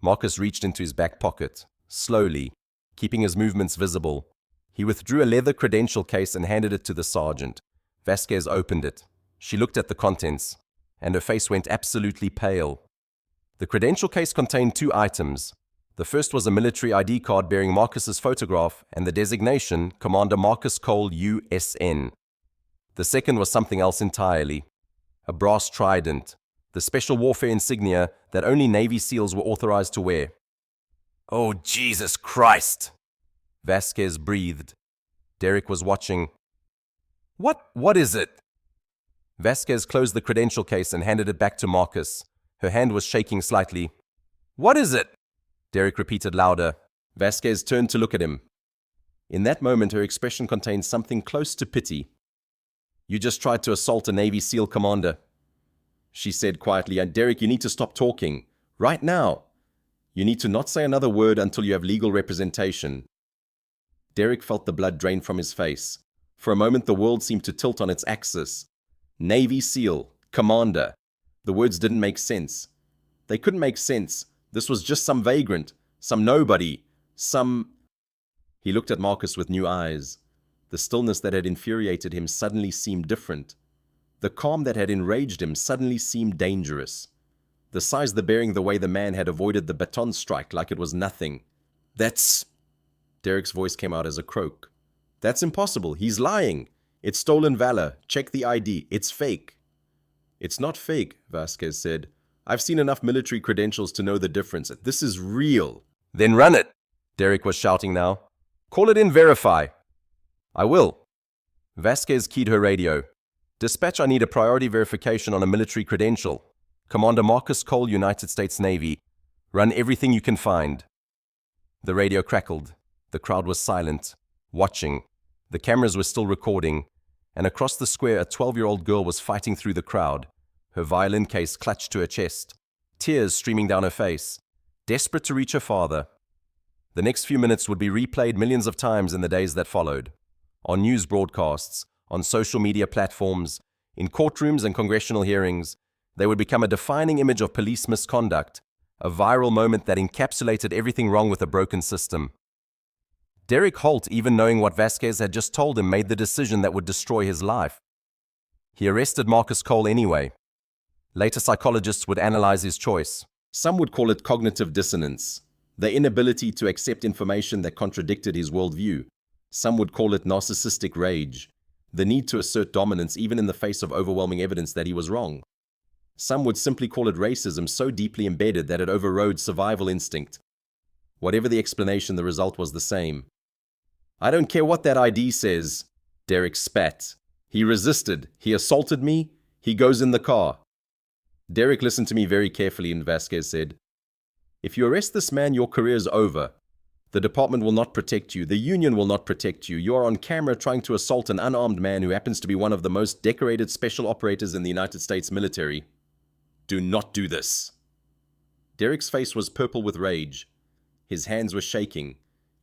Marcus reached into his back pocket, slowly, keeping his movements visible. He withdrew a leather credential case and handed it to the sergeant. Vasquez opened it. She looked at the contents, and her face went absolutely pale. The credential case contained 2 items. The first was a military ID card bearing Marcus's photograph and the designation Commander Marcus Cole, USN. The second was something else entirely. A brass trident, the special warfare insignia that only Navy SEALs were authorized to wear. "Oh, Jesus Christ!" Vasquez breathed. Derek was watching. What is it?" Vasquez closed the credential case and handed it back to Marcus. Her hand was shaking slightly. "What is it?" Derek repeated louder. Vasquez turned to look at him. In that moment, her expression contained something close to pity. "You just tried to assault a Navy SEAL commander," she said quietly. "And Derek, you need to stop talking. Right now. You need to not say another word until you have legal representation." Derek felt the blood drain from his face. For a moment, the world seemed to tilt on its axis. Navy SEAL, commander. The words didn't make sense. They couldn't make sense. This was just some vagrant, some nobody, some... He looked at Marcus with new eyes. The stillness that had infuriated him suddenly seemed different. The calm that had enraged him suddenly seemed dangerous. The size, the bearing, the way the man had avoided the baton strike like it was nothing. "That's..." Derek's voice came out as a croak. "That's impossible. He's lying. It's stolen valor. Check the ID. It's fake." "It's not fake," Vasquez said. "I've seen enough military credentials to know the difference. This is real." "Then run it," Derek was shouting now. "Call it in, verify." "I will." Vasquez keyed her radio. "Dispatch, I need a priority verification on a military credential. Commander Marcus Cole, United States Navy. Run everything you can find." The radio crackled. The crowd was silent, watching. The cameras were still recording, and across the square a 12-year-old girl was fighting through the crowd, her violin case clutched to her chest, tears streaming down her face, desperate to reach her father. The next few minutes would be replayed millions of times in the days that followed, on news broadcasts, on social media platforms, in courtrooms and congressional hearings. They would become a defining image of police misconduct, a viral moment that encapsulated everything wrong with a broken system. Derek Holt, even knowing what Vasquez had just told him, made the decision that would destroy his life. He arrested Marcus Cole anyway. Later psychologists would analyze his choice. Some would call it cognitive dissonance. The inability to accept information that contradicted his worldview. Some would call it narcissistic rage. The need to assert dominance even in the face of overwhelming evidence that he was wrong. Some would simply call it racism so deeply embedded that it overrode survival instinct. Whatever the explanation, the result was the same. "I don't care what that ID says," Derek spat. "He resisted. He assaulted me. He goes in the car." Derek listened to me very carefully, and Vasquez said, "If you arrest this man, your career's over. The department will not protect you. The union will not protect you. You are on camera trying to assault an unarmed man who happens to be one of the most decorated special operators in the United States military. Do not do this." Derek's face was purple with rage. His hands were shaking.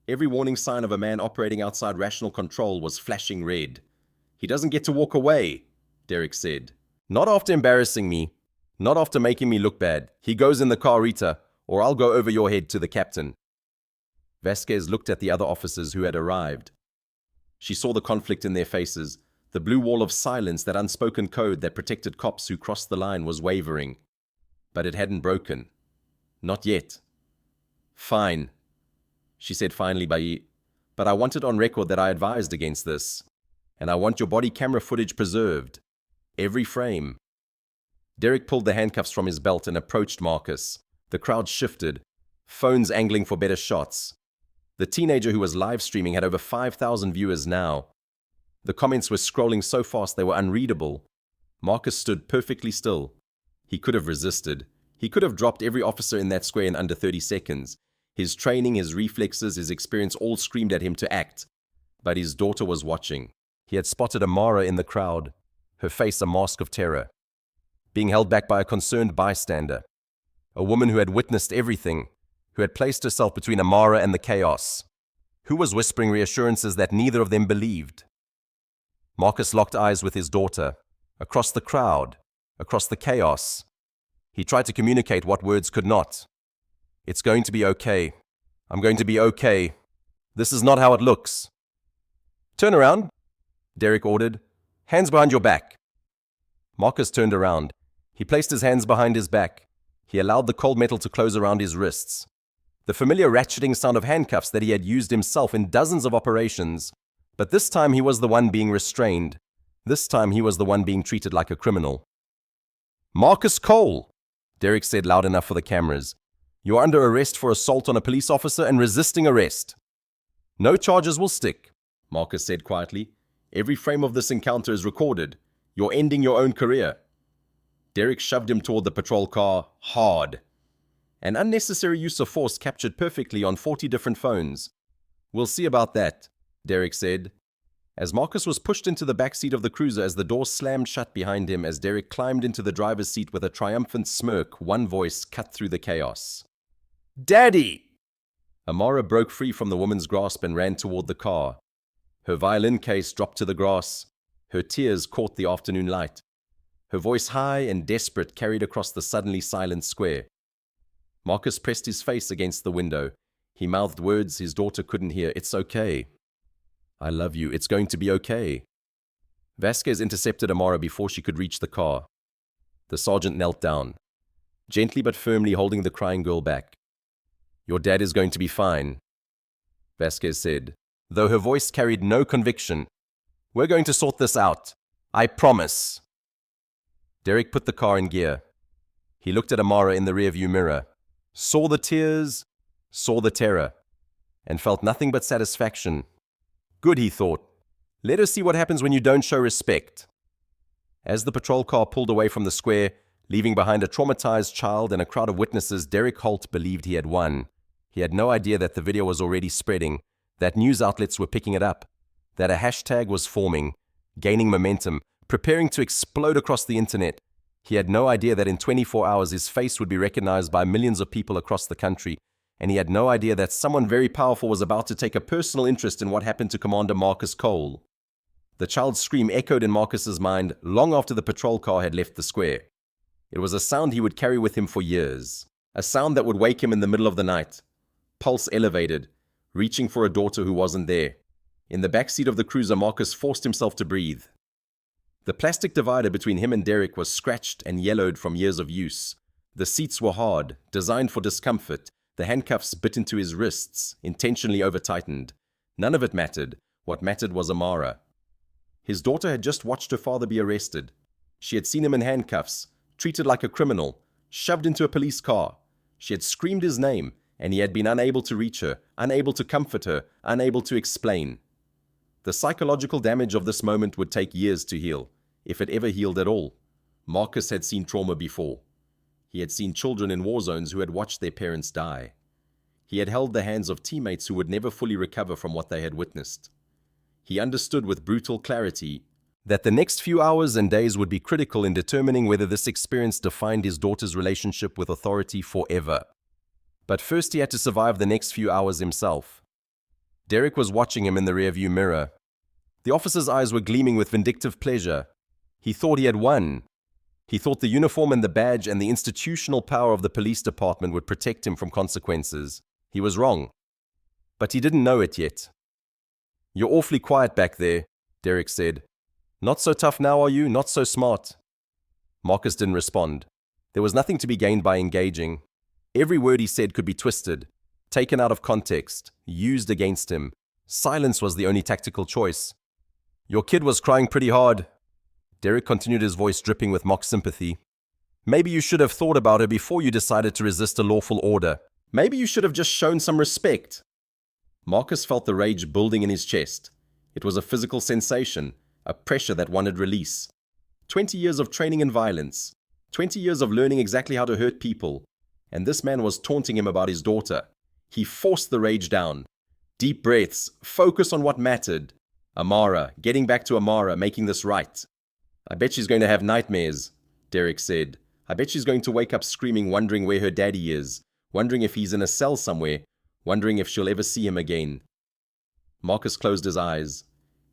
Every warning sign of a man operating outside rational control was flashing red. "He doesn't get to walk away," Derek said. "Not after embarrassing me. Not after making me look bad. He goes in the car, Rita, or I'll go over your head to the captain." Vasquez looked at the other officers who had arrived. She saw the conflict in their faces. The blue wall of silence, that unspoken code that protected cops who crossed the line, was wavering. But it hadn't broken. Not yet. "Fine," she said finally, but I want it on record that I advised against this. And I want your body camera footage preserved. Every frame." Derek pulled the handcuffs from his belt and approached Marcus. The crowd shifted, phones angling for better shots. The teenager who was live streaming had over 5,000 viewers now. The comments were scrolling so fast they were unreadable. Marcus stood perfectly still. He could have resisted. He could have dropped every officer in that square in under 30 seconds. His training, his reflexes, his experience all screamed at him to act. But his daughter was watching. He had spotted Amara in the crowd, her face a mask of terror, being held back by a concerned bystander, a woman who had witnessed everything, who had placed herself between Amara and the chaos, who was whispering reassurances that neither of them believed. Marcus locked eyes with his daughter, across the crowd, across the chaos. He tried to communicate what words could not. "It's going to be okay. I'm going to be okay. This is not how it looks." "Turn around," Derek ordered. "Hands behind your back." Marcus turned around. He placed his hands behind his back. He allowed the cold metal to close around his wrists. The familiar ratcheting sound of handcuffs that he had used himself in dozens of operations. But this time he was the one being restrained. This time he was the one being treated like a criminal. "Marcus Cole," Derek said loud enough for the cameras. "You are under arrest for assault on a police officer and resisting arrest." "No charges will stick," Marcus said quietly. "Every frame of this encounter is recorded. You're ending your own career." Derek shoved him toward the patrol car, hard. An unnecessary use of force captured perfectly on 40 different phones. "We'll see about that," Derek said. As Marcus was pushed into the backseat of the cruiser as the door slammed shut behind him, as Derek climbed into the driver's seat with a triumphant smirk, one voice cut through the chaos. "Daddy!" Amara broke free from the woman's grasp and ran toward the car. Her violin case dropped to the grass. Her tears caught the afternoon light. Her voice, high and desperate, carried across the suddenly silent square. Marcus pressed his face against the window. He mouthed words his daughter couldn't hear. "It's okay. I love you. It's going to be okay." Vasquez intercepted Amara before she could reach the car. The sergeant knelt down, gently but firmly holding the crying girl back. "Your dad is going to be fine," Vasquez said, though her voice carried no conviction. "We're going to sort this out. I promise." Derek put the car in gear. He looked at Amara in the rearview mirror, saw the tears, saw the terror, and felt nothing but satisfaction. Good, he thought. Let her see what happens when you don't show respect. As the patrol car pulled away from the square, leaving behind a traumatized child and a crowd of witnesses, Derek Holt believed he had won. He had no idea that the video was already spreading, that news outlets were picking it up, that a hashtag was forming, gaining momentum, preparing to explode across the internet. He had no idea that in 24 hours his face would be recognized by millions of people across the country, and he had no idea that someone very powerful was about to take a personal interest in what happened to Commander Marcus Cole. The child's scream echoed in Marcus's mind long after the patrol car had left the square. It was a sound he would carry with him for years, a sound that would wake him in the middle of the night. Pulse elevated, reaching for a daughter who wasn't there. In the backseat of the cruiser, Marcus forced himself to breathe. The plastic divider between him and Derek was scratched and yellowed from years of use. The seats were hard, designed for discomfort. The handcuffs bit into his wrists, intentionally over-tightened. None of it mattered. What mattered was Amara. His daughter had just watched her father be arrested. She had seen him in handcuffs, treated like a criminal, shoved into a police car. She had screamed his name, and he had been unable to reach her, unable to comfort her, unable to explain. The psychological damage of this moment would take years to heal, if it ever healed at all. Marcus had seen trauma before. He had seen children in war zones who had watched their parents die. He had held the hands of teammates who would never fully recover from what they had witnessed. He understood with brutal clarity that the next few hours and days would be critical in determining whether this experience defined his daughter's relationship with authority forever. But first he had to survive the next few hours himself. Derek was watching him in the rearview mirror. The officer's eyes were gleaming with vindictive pleasure. He thought he had won. He thought the uniform and the badge and the institutional power of the police department would protect him from consequences. He was wrong. But he didn't know it yet. "You're awfully quiet back there," Derek said. "Not so tough now, are you? Not so smart." Marcus didn't respond. There was nothing to be gained by engaging. Every word he said could be twisted, taken out of context, used against him. Silence was the only tactical choice. "Your kid was crying pretty hard." Derek continued, his voice dripping with mock sympathy. "Maybe you should have thought about her before you decided to resist a lawful order. Maybe you should have just shown some respect." Marcus felt the rage building in his chest. It was a physical sensation, a pressure that wanted release. 20 years of training in violence, 20 years of learning exactly how to hurt people, and this man was taunting him about his daughter. He forced the rage down. Deep breaths, focus on what mattered. Amara, getting back to Amara, making this right. "I bet she's going to have nightmares," Derek said. "I bet she's going to wake up screaming, wondering where her daddy is, wondering if he's in a cell somewhere, wondering if she'll ever see him again." Marcus closed his eyes.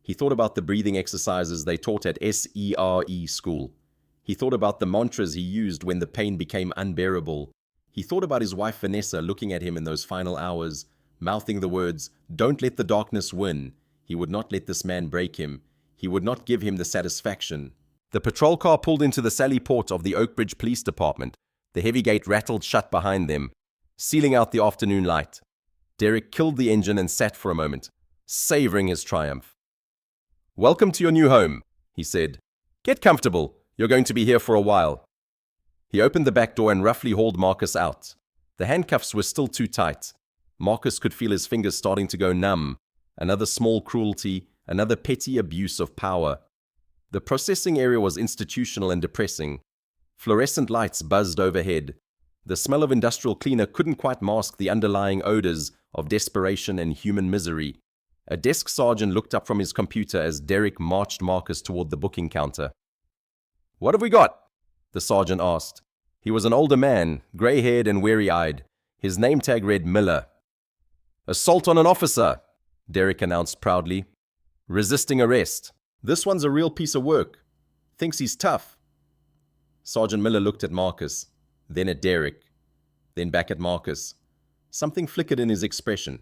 He thought about the breathing exercises they taught at SERE school. He thought about the mantras he used when the pain became unbearable. He thought about his wife Vanessa looking at him in those final hours, mouthing the words, "Don't let the darkness win." He would not let this man break him. He would not give him the satisfaction. The patrol car pulled into the Sally Port of the Oakbridge Police Department. The heavy gate rattled shut behind them, sealing out the afternoon light. Derek killed the engine and sat for a moment, savoring his triumph. "Welcome to your new home," he said. "Get comfortable. You're going to be here for a while." He opened the back door and roughly hauled Marcus out. The handcuffs were still too tight. Marcus could feel his fingers starting to go numb. Another small cruelty, another petty abuse of power. The processing area was institutional and depressing. Fluorescent lights buzzed overhead. The smell of industrial cleaner couldn't quite mask the underlying odors of desperation and human misery. A desk sergeant looked up from his computer as Derek marched Marcus toward the booking counter. "What have we got?" the sergeant asked. He was an older man, gray-haired and weary-eyed. His name tag read Miller. "Assault on an officer," Derek announced proudly. "Resisting arrest. This one's a real piece of work. Thinks he's tough." Sergeant Miller looked at Marcus, then at Derek, then back at Marcus. Something flickered in his expression.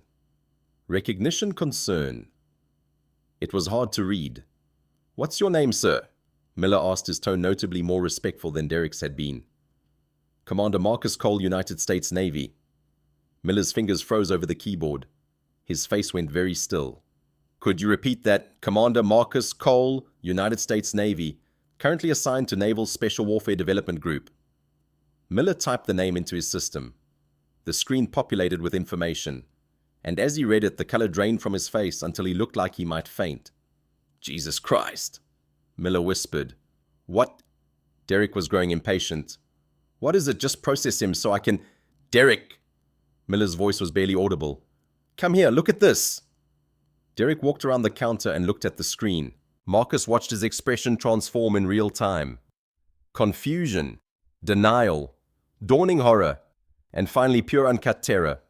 Recognition, concern. It was hard to read. "What's your name, sir?" Miller asked, his tone notably more respectful than Derek's had been. "Commander Marcus Cole, United States Navy." Miller's fingers froze over the keyboard. His face went very still. "Could you repeat that? Commander Marcus Cole, United States Navy, currently assigned to Naval Special Warfare Development Group." Miller typed the name into his system. The screen populated with information, and as he read it, the color drained from his face until he looked like he might faint. "Jesus Christ," Miller whispered. "What?" Derek was growing impatient. "What is it? Just process him so I can—" "Derek!" Miller's voice was barely audible. "Come here, look at this." Derek walked around the counter and looked at the screen. Marcus watched his expression transform in real time. Confusion, denial, dawning horror, and finally pure uncut terror.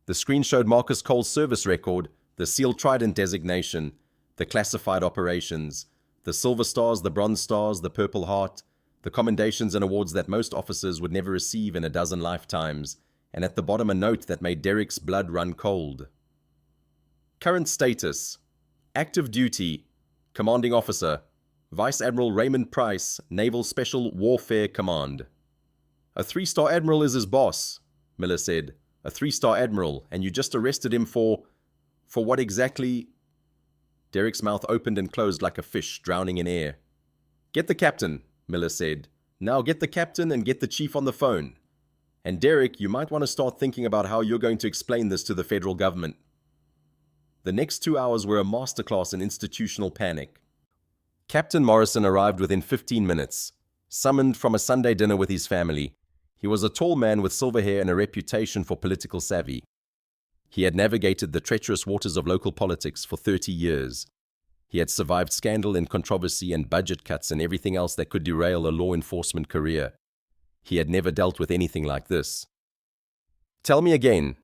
The screen showed Marcus Cole's service record, the SEAL Trident designation, the classified operations, the Silver Stars, the Bronze Stars, the Purple Heart, the commendations and awards that most officers would never receive in a dozen lifetimes, and at the bottom a note that made Derek's blood run cold. Current status: active duty, commanding officer, Vice Admiral Raymond Price, Naval Special Warfare Command. "A 3-star admiral is his boss," Miller said. a 3-star admiral, and you just arrested him for what exactly? Derek's mouth opened and closed like a fish drowning in air. Get the captain, Miller said. Now get the captain and get the chief on the phone. And Derek, you might want to start thinking about how you're going to explain this to the federal government. The next 2 hours were a masterclass in institutional panic. Captain Morrison arrived within 15 minutes, summoned from a Sunday dinner with his family. He was a tall man with silver hair and a reputation for political savvy. He had navigated the treacherous waters of local politics for 30 years. He had survived scandal and controversy and budget cuts and everything else that could derail a law enforcement career. He had never dealt with anything like this. Tell me again,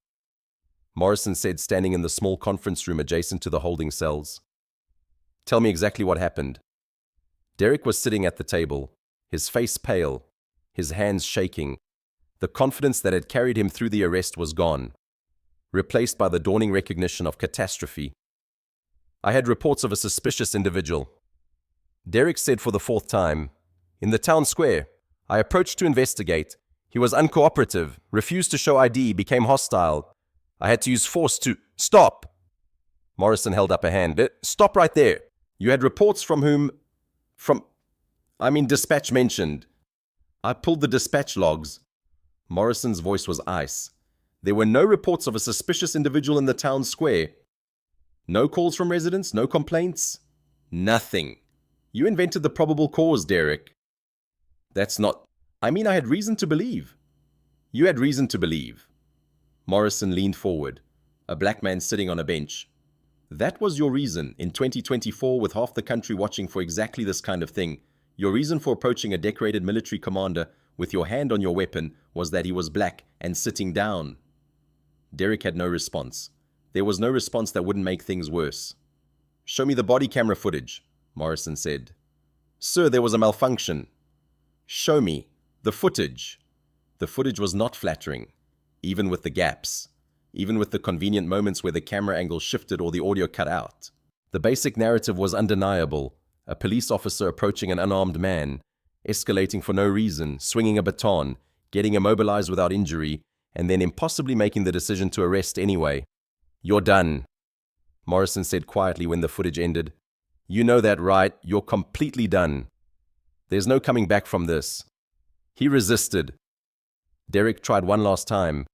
Morrison said, standing in the small conference room adjacent to the holding cells. Tell me exactly what happened. Derek was sitting at the table, his face pale, his hands shaking. The confidence that had carried him through the arrest was gone, replaced by the dawning recognition of catastrophe. I had reports of a suspicious individual. Derek said for the 4th time. In the town square. I approached to investigate. He was uncooperative, refused to show ID, became hostile. I had to use force to... Stop! Morrison held up a hand. Stop right there. You had reports from whom... dispatch mentioned. I pulled the dispatch logs. Morrison's voice was ice. There were no reports of a suspicious individual in the town square. No calls from residents, no complaints. Nothing. You invented the probable cause, Derek. That's not... I had reason to believe. You had reason to believe. Morrison leaned forward, a black man sitting on a bench. That was your reason, in 2024, with half the country watching for exactly this kind of thing. Your reason for approaching a decorated military commander with your hand on your weapon was that he was black and sitting down. Derek had no response. There was no response that wouldn't make things worse. Show me the body camera footage, Morrison said. Sir, there was a malfunction. Show me the footage. The footage was not flattering, even with the gaps, even with the convenient moments where the camera angle shifted or the audio cut out. The basic narrative was undeniable. A police officer approaching an unarmed man, escalating for no reason, swinging a baton, getting immobilized without injury, and then impossibly making the decision to arrest anyway. You're done, Morrison said quietly when the footage ended. You know that, right? You're completely done. There's no coming back from this. He resisted. Derek tried one last time.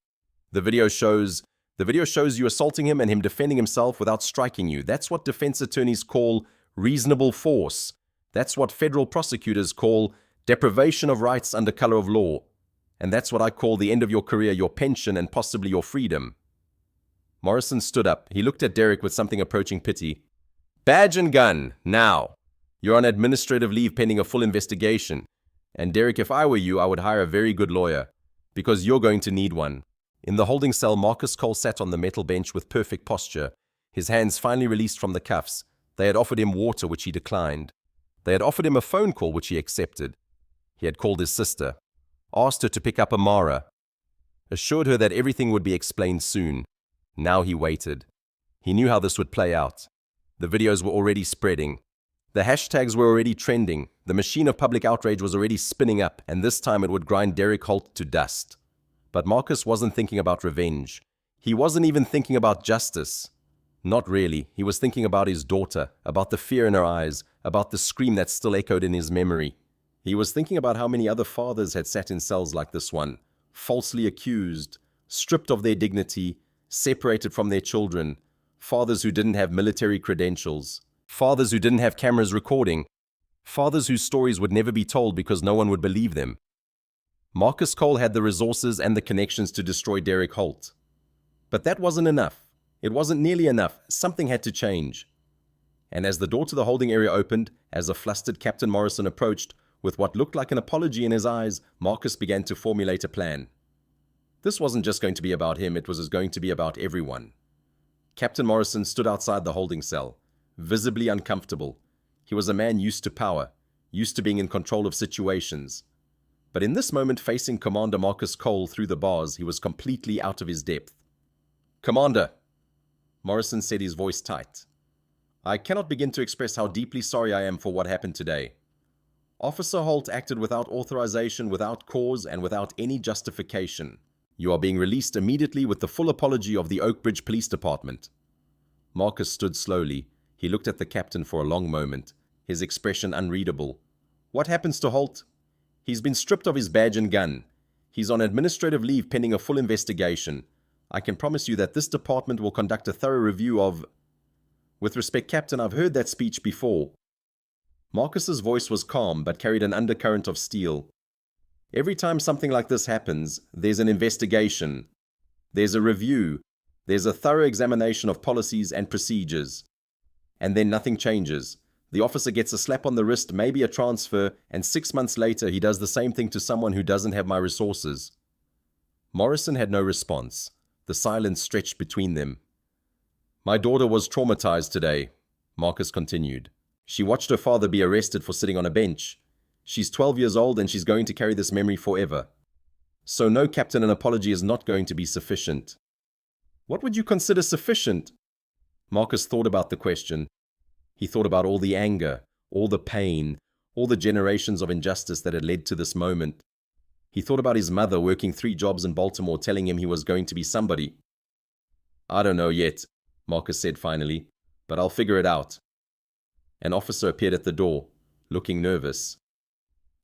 The video shows you assaulting him and him defending himself without striking you. That's what defense attorneys call reasonable force. That's what federal prosecutors call deprivation of rights under color of law. And that's what I call the end of your career, your pension, and possibly your freedom. Morrison stood up. He looked at Derek with something approaching pity. Badge and gun, now. You're on administrative leave pending a full investigation. And Derek, if I were you, I would hire a very good lawyer. Because you're going to need one. In the holding cell, Marcus Cole sat on the metal bench with perfect posture, his hands finally released from the cuffs. They had offered him water, which he declined. They had offered him a phone call, which he accepted. He had called his sister, asked her to pick up Amara, assured her that everything would be explained soon. Now he waited. He knew how this would play out. The videos were already spreading. The hashtags were already trending. The machine of public outrage was already spinning up, and this time it would grind Derek Holt to dust. But Marcus wasn't thinking about revenge. He wasn't even thinking about justice. Not really. He was thinking about his daughter, about the fear in her eyes, about the scream that still echoed in his memory. He was thinking about how many other fathers had sat in cells like this one, falsely accused, stripped of their dignity, separated from their children, fathers who didn't have military credentials, fathers who didn't have cameras recording, fathers whose stories would never be told because no one would believe them. Marcus Cole had the resources and the connections to destroy Derek Holt. But that wasn't enough. It wasn't nearly enough. Something had to change. And as the door to the holding area opened, as a flustered Captain Morrison approached, with what looked like an apology in his eyes, Marcus began to formulate a plan. This wasn't just going to be about him, it was going to be about everyone. Captain Morrison stood outside the holding cell, visibly uncomfortable. He was a man used to power, used to being in control of situations. But in this moment, facing Commander Marcus Cole through the bars, he was completely out of his depth. Commander, Morrison said, his voice tight. I cannot begin to express how deeply sorry I am for what happened today. Officer Holt acted without authorization, without cause, and without any justification. You are being released immediately with the full apology of the Oakbridge Police Department." Marcus stood slowly. He looked at the captain for a long moment, his expression unreadable. "What happens to Holt?" "He's been stripped of his badge and gun. He's on administrative leave pending a full investigation. I can promise you that this department will conduct a thorough review of—" "With respect, Captain, I've heard that speech before." Marcus's voice was calm but carried an undercurrent of steel. "Every time something like this happens, there's an investigation. There's a review. There's a thorough examination of policies and procedures. And then nothing changes. The officer gets a slap on the wrist, maybe a transfer, and 6 months later he does the same thing to someone who doesn't have my resources." Morrison had no response. The silence stretched between them. "My daughter was traumatized today," Marcus continued. "She watched her father be arrested for sitting on a bench. She's 12 years old and she's going to carry this memory forever. So no, Captain, an apology is not going to be sufficient." "What would you consider sufficient?" Marcus thought about the question. He thought about all the anger, all the pain, all the generations of injustice that had led to this moment. He thought about his mother working 3 jobs in Baltimore telling him he was going to be somebody. "I don't know yet," Marcus said finally, "but I'll figure it out." An officer appeared at the door, looking nervous.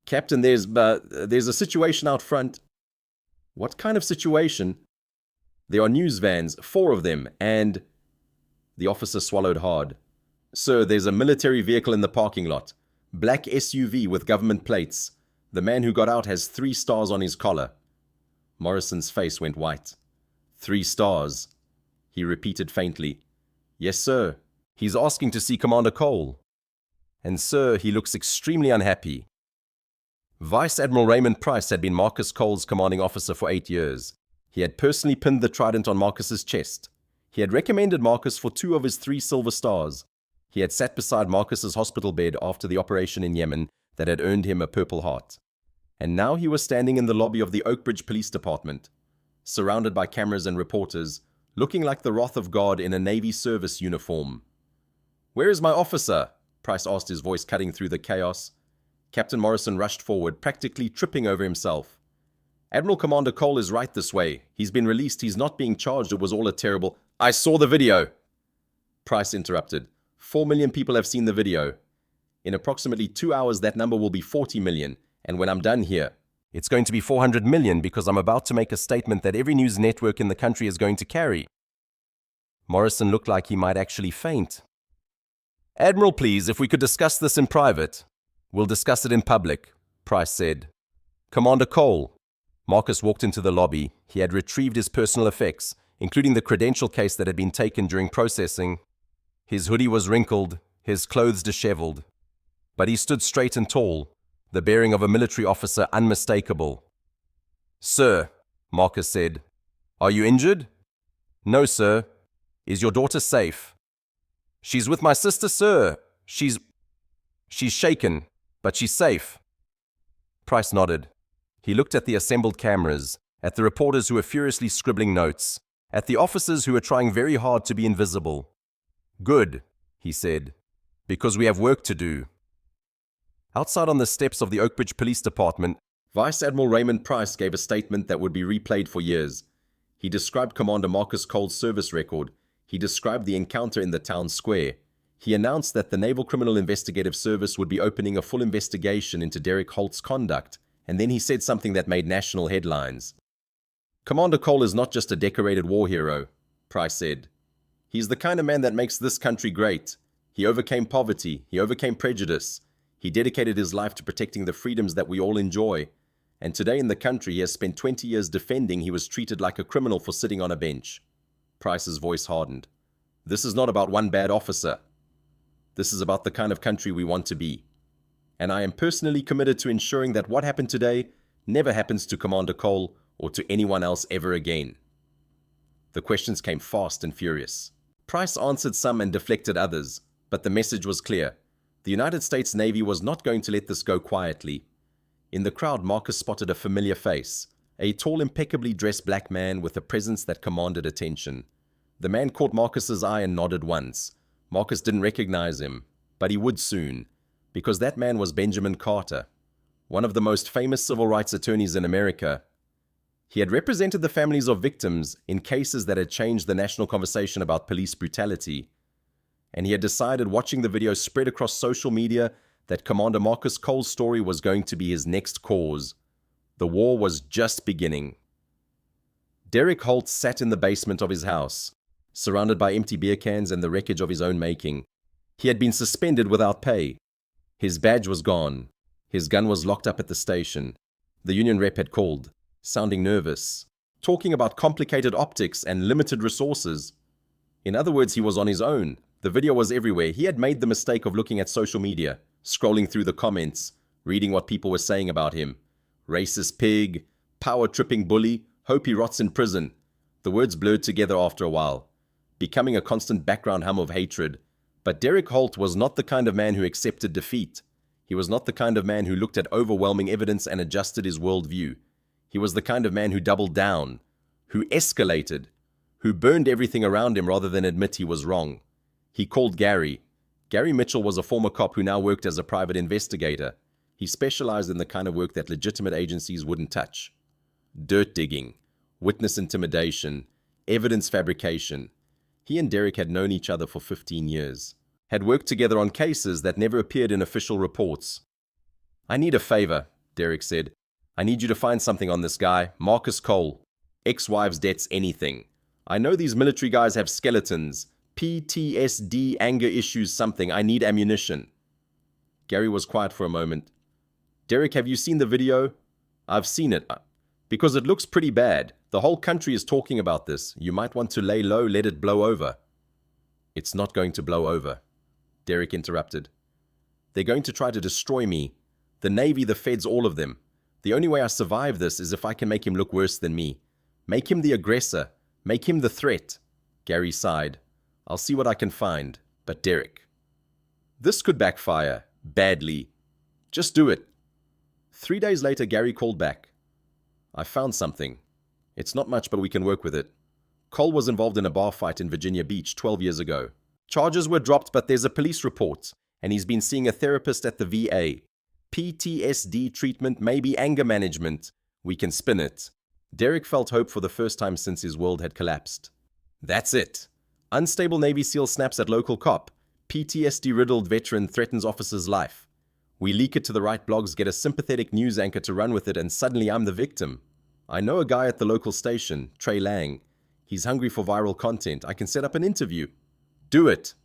"Captain, there's a situation out front." "What kind of situation?" "There are news vans, 4 of them, and—" The officer swallowed hard. "Sir, there's a military vehicle in the parking lot. Black SUV with government plates. The man who got out has 3 stars on his collar." Morrison's face went white. 3 stars. He repeated faintly. "Yes, sir. He's asking to see Commander Cole. And, sir, he looks extremely unhappy." Vice Admiral Raymond Price had been Marcus Cole's commanding officer for 8 years. He had personally pinned the trident on Marcus's chest. He had recommended Marcus for 2 of his 3 silver stars. He had sat beside Marcus's hospital bed after the operation in Yemen that had earned him a Purple Heart. And now he was standing in the lobby of the Oakbridge Police Department, surrounded by cameras and reporters, looking like the wrath of God in a Navy service uniform. "Where is my officer?" Price asked, his voice cutting through the chaos. Captain Morrison rushed forward, practically tripping over himself. "Admiral Commander Cole is right this way. He's been released. He's not being charged. It was all a terrible—" "I saw the video," Price interrupted. 4 million people have seen the video. In approximately 2 hours, that number will be 40 million. And when I'm done here, it's going to be 400 million because I'm about to make a statement that every news network in the country is going to carry. Morrison looked like he might actually faint. "Admiral, please, if we could discuss this in private." "We'll discuss it in public," Price said. "Commander Cole." Marcus walked into the lobby. He had retrieved his personal effects, including the credential case that had been taken during processing. His hoodie was wrinkled, his clothes disheveled. But he stood straight and tall, the bearing of a military officer unmistakable. "Sir," Marcus said, "are you injured?" "No, sir." "Is your daughter safe?" "She's with my sister, sir. She's shaken, but she's safe." Price nodded. He looked at the assembled cameras, at the reporters who were furiously scribbling notes, at the officers who were trying very hard to be invisible. "Good," he said, "because we have work to do." Outside on the steps of the Oakbridge Police Department, Vice Admiral Raymond Price gave a statement that would be replayed for years. He described Commander Marcus Cole's service record. He described the encounter in the town square. He announced that the Naval Criminal Investigative Service would be opening a full investigation into Derek Holt's conduct, and then he said something that made national headlines. "Commander Cole is not just a decorated war hero," Price said. "He's the kind of man that makes this country great. He overcame poverty. He overcame prejudice. He dedicated his life to protecting the freedoms that we all enjoy. And today in the country, he has spent 20 years defending he was treated like a criminal for sitting on a bench." Price's voice hardened. "This is not about one bad officer. This is about the kind of country we want to be. And I am personally committed to ensuring that what happened today never happens to Commander Cole or to anyone else ever again." The questions came fast and furious. Price answered some and deflected others, but the message was clear. The United States Navy was not going to let this go quietly. In the crowd, Marcus spotted a familiar face, a tall, impeccably dressed black man with a presence that commanded attention. The man caught Marcus's eye and nodded once. Marcus didn't recognize him, but he would soon, because that man was Benjamin Carter, one of the most famous civil rights attorneys in America. He had represented the families of victims in cases that had changed the national conversation about police brutality. And he had decided, watching the video spread across social media, that Commander Marcus Cole's story was going to be his next cause. The war was just beginning. Derek Holt sat in the basement of his house, surrounded by empty beer cans and the wreckage of his own making. He had been suspended without pay. His badge was gone. His gun was locked up at the station. The union rep had called, sounding nervous, talking about complicated optics and limited resources. In other words, he was on his own. The video was everywhere. He had made the mistake of looking at social media, scrolling through the comments, reading what people were saying about him. Racist pig, power-tripping bully, hope he rots in prison. The words blurred together after a while, becoming a constant background hum of hatred. But Derek Holt was not the kind of man who accepted defeat. He was not the kind of man who looked at overwhelming evidence and adjusted his worldview. He was the kind of man who doubled down, who escalated, who burned everything around him rather than admit he was wrong. He called Gary. Gary Mitchell was a former cop who now worked as a private investigator. He specialized in the kind of work that legitimate agencies wouldn't touch. Dirt digging, witness intimidation, evidence fabrication. He and Derek had known each other for 15 years, had worked together on cases that never appeared in official reports. "I need a favor," Derek said. "I need you to find something on this guy, Marcus Cole. Ex-wives, debts, anything. I know these military guys have skeletons, PTSD, anger issues, something. I need ammunition." Gary was quiet for a moment. "Derek, have you seen the video?" "I've seen it. Because it looks pretty bad. The whole country is talking about this. You might want to lay low, let it blow over." "It's not going to blow over," Derek interrupted. "They're going to try to destroy me. The Navy, the Feds, all of them. The only way I survive this is if I can make him look worse than me. Make him the aggressor. Make him the threat." Gary sighed. "I'll see what I can find. But Derek, this could backfire. Badly. Just do it." 3 days later, Gary called back. "I found something. It's not much, but we can work with it. Cole was involved in a bar fight in Virginia Beach 12 years ago. Charges were dropped, but there's a police report, and he's been seeing a therapist at the VA. PTSD treatment, maybe anger management. We can spin it." Derek felt hope for the first time since his world had collapsed. "That's it. Unstable Navy SEAL snaps at local cop. PTSD-riddled veteran threatens officer's life. We leak it to the right blogs, get a sympathetic news anchor to run with it, and suddenly I'm the victim. I know a guy at the local station, Trey Lang. He's hungry for viral content. I can set up an interview. Do it."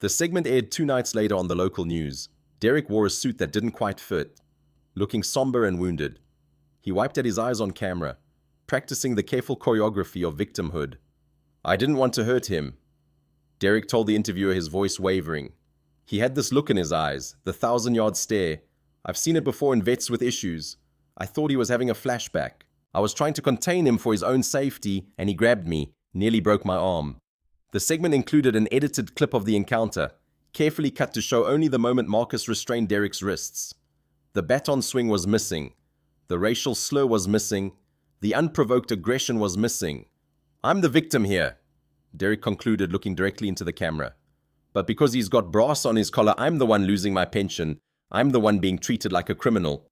The segment aired 2 nights later on the local news. Derek wore a suit that didn't quite fit, looking somber and wounded. He wiped at his eyes on camera, practicing the careful choreography of victimhood. "I didn't want to hurt him," Derek told the interviewer, his voice wavering. He had this look in his eyes, the 1,000-yard stare. "I've seen it before in vets with issues. I thought he was having a flashback. I was trying to contain him for his own safety, and he grabbed me, nearly broke my arm." The segment included an edited clip of the encounter, carefully cut to show only the moment Marcus restrained Derek's wrists. The baton swing was missing. The racial slur was missing. The unprovoked aggression was missing. "I'm the victim here," Derek concluded, looking directly into the camera. "But because he's got brass on his collar, I'm the one losing my pension. I'm the one being treated like a criminal."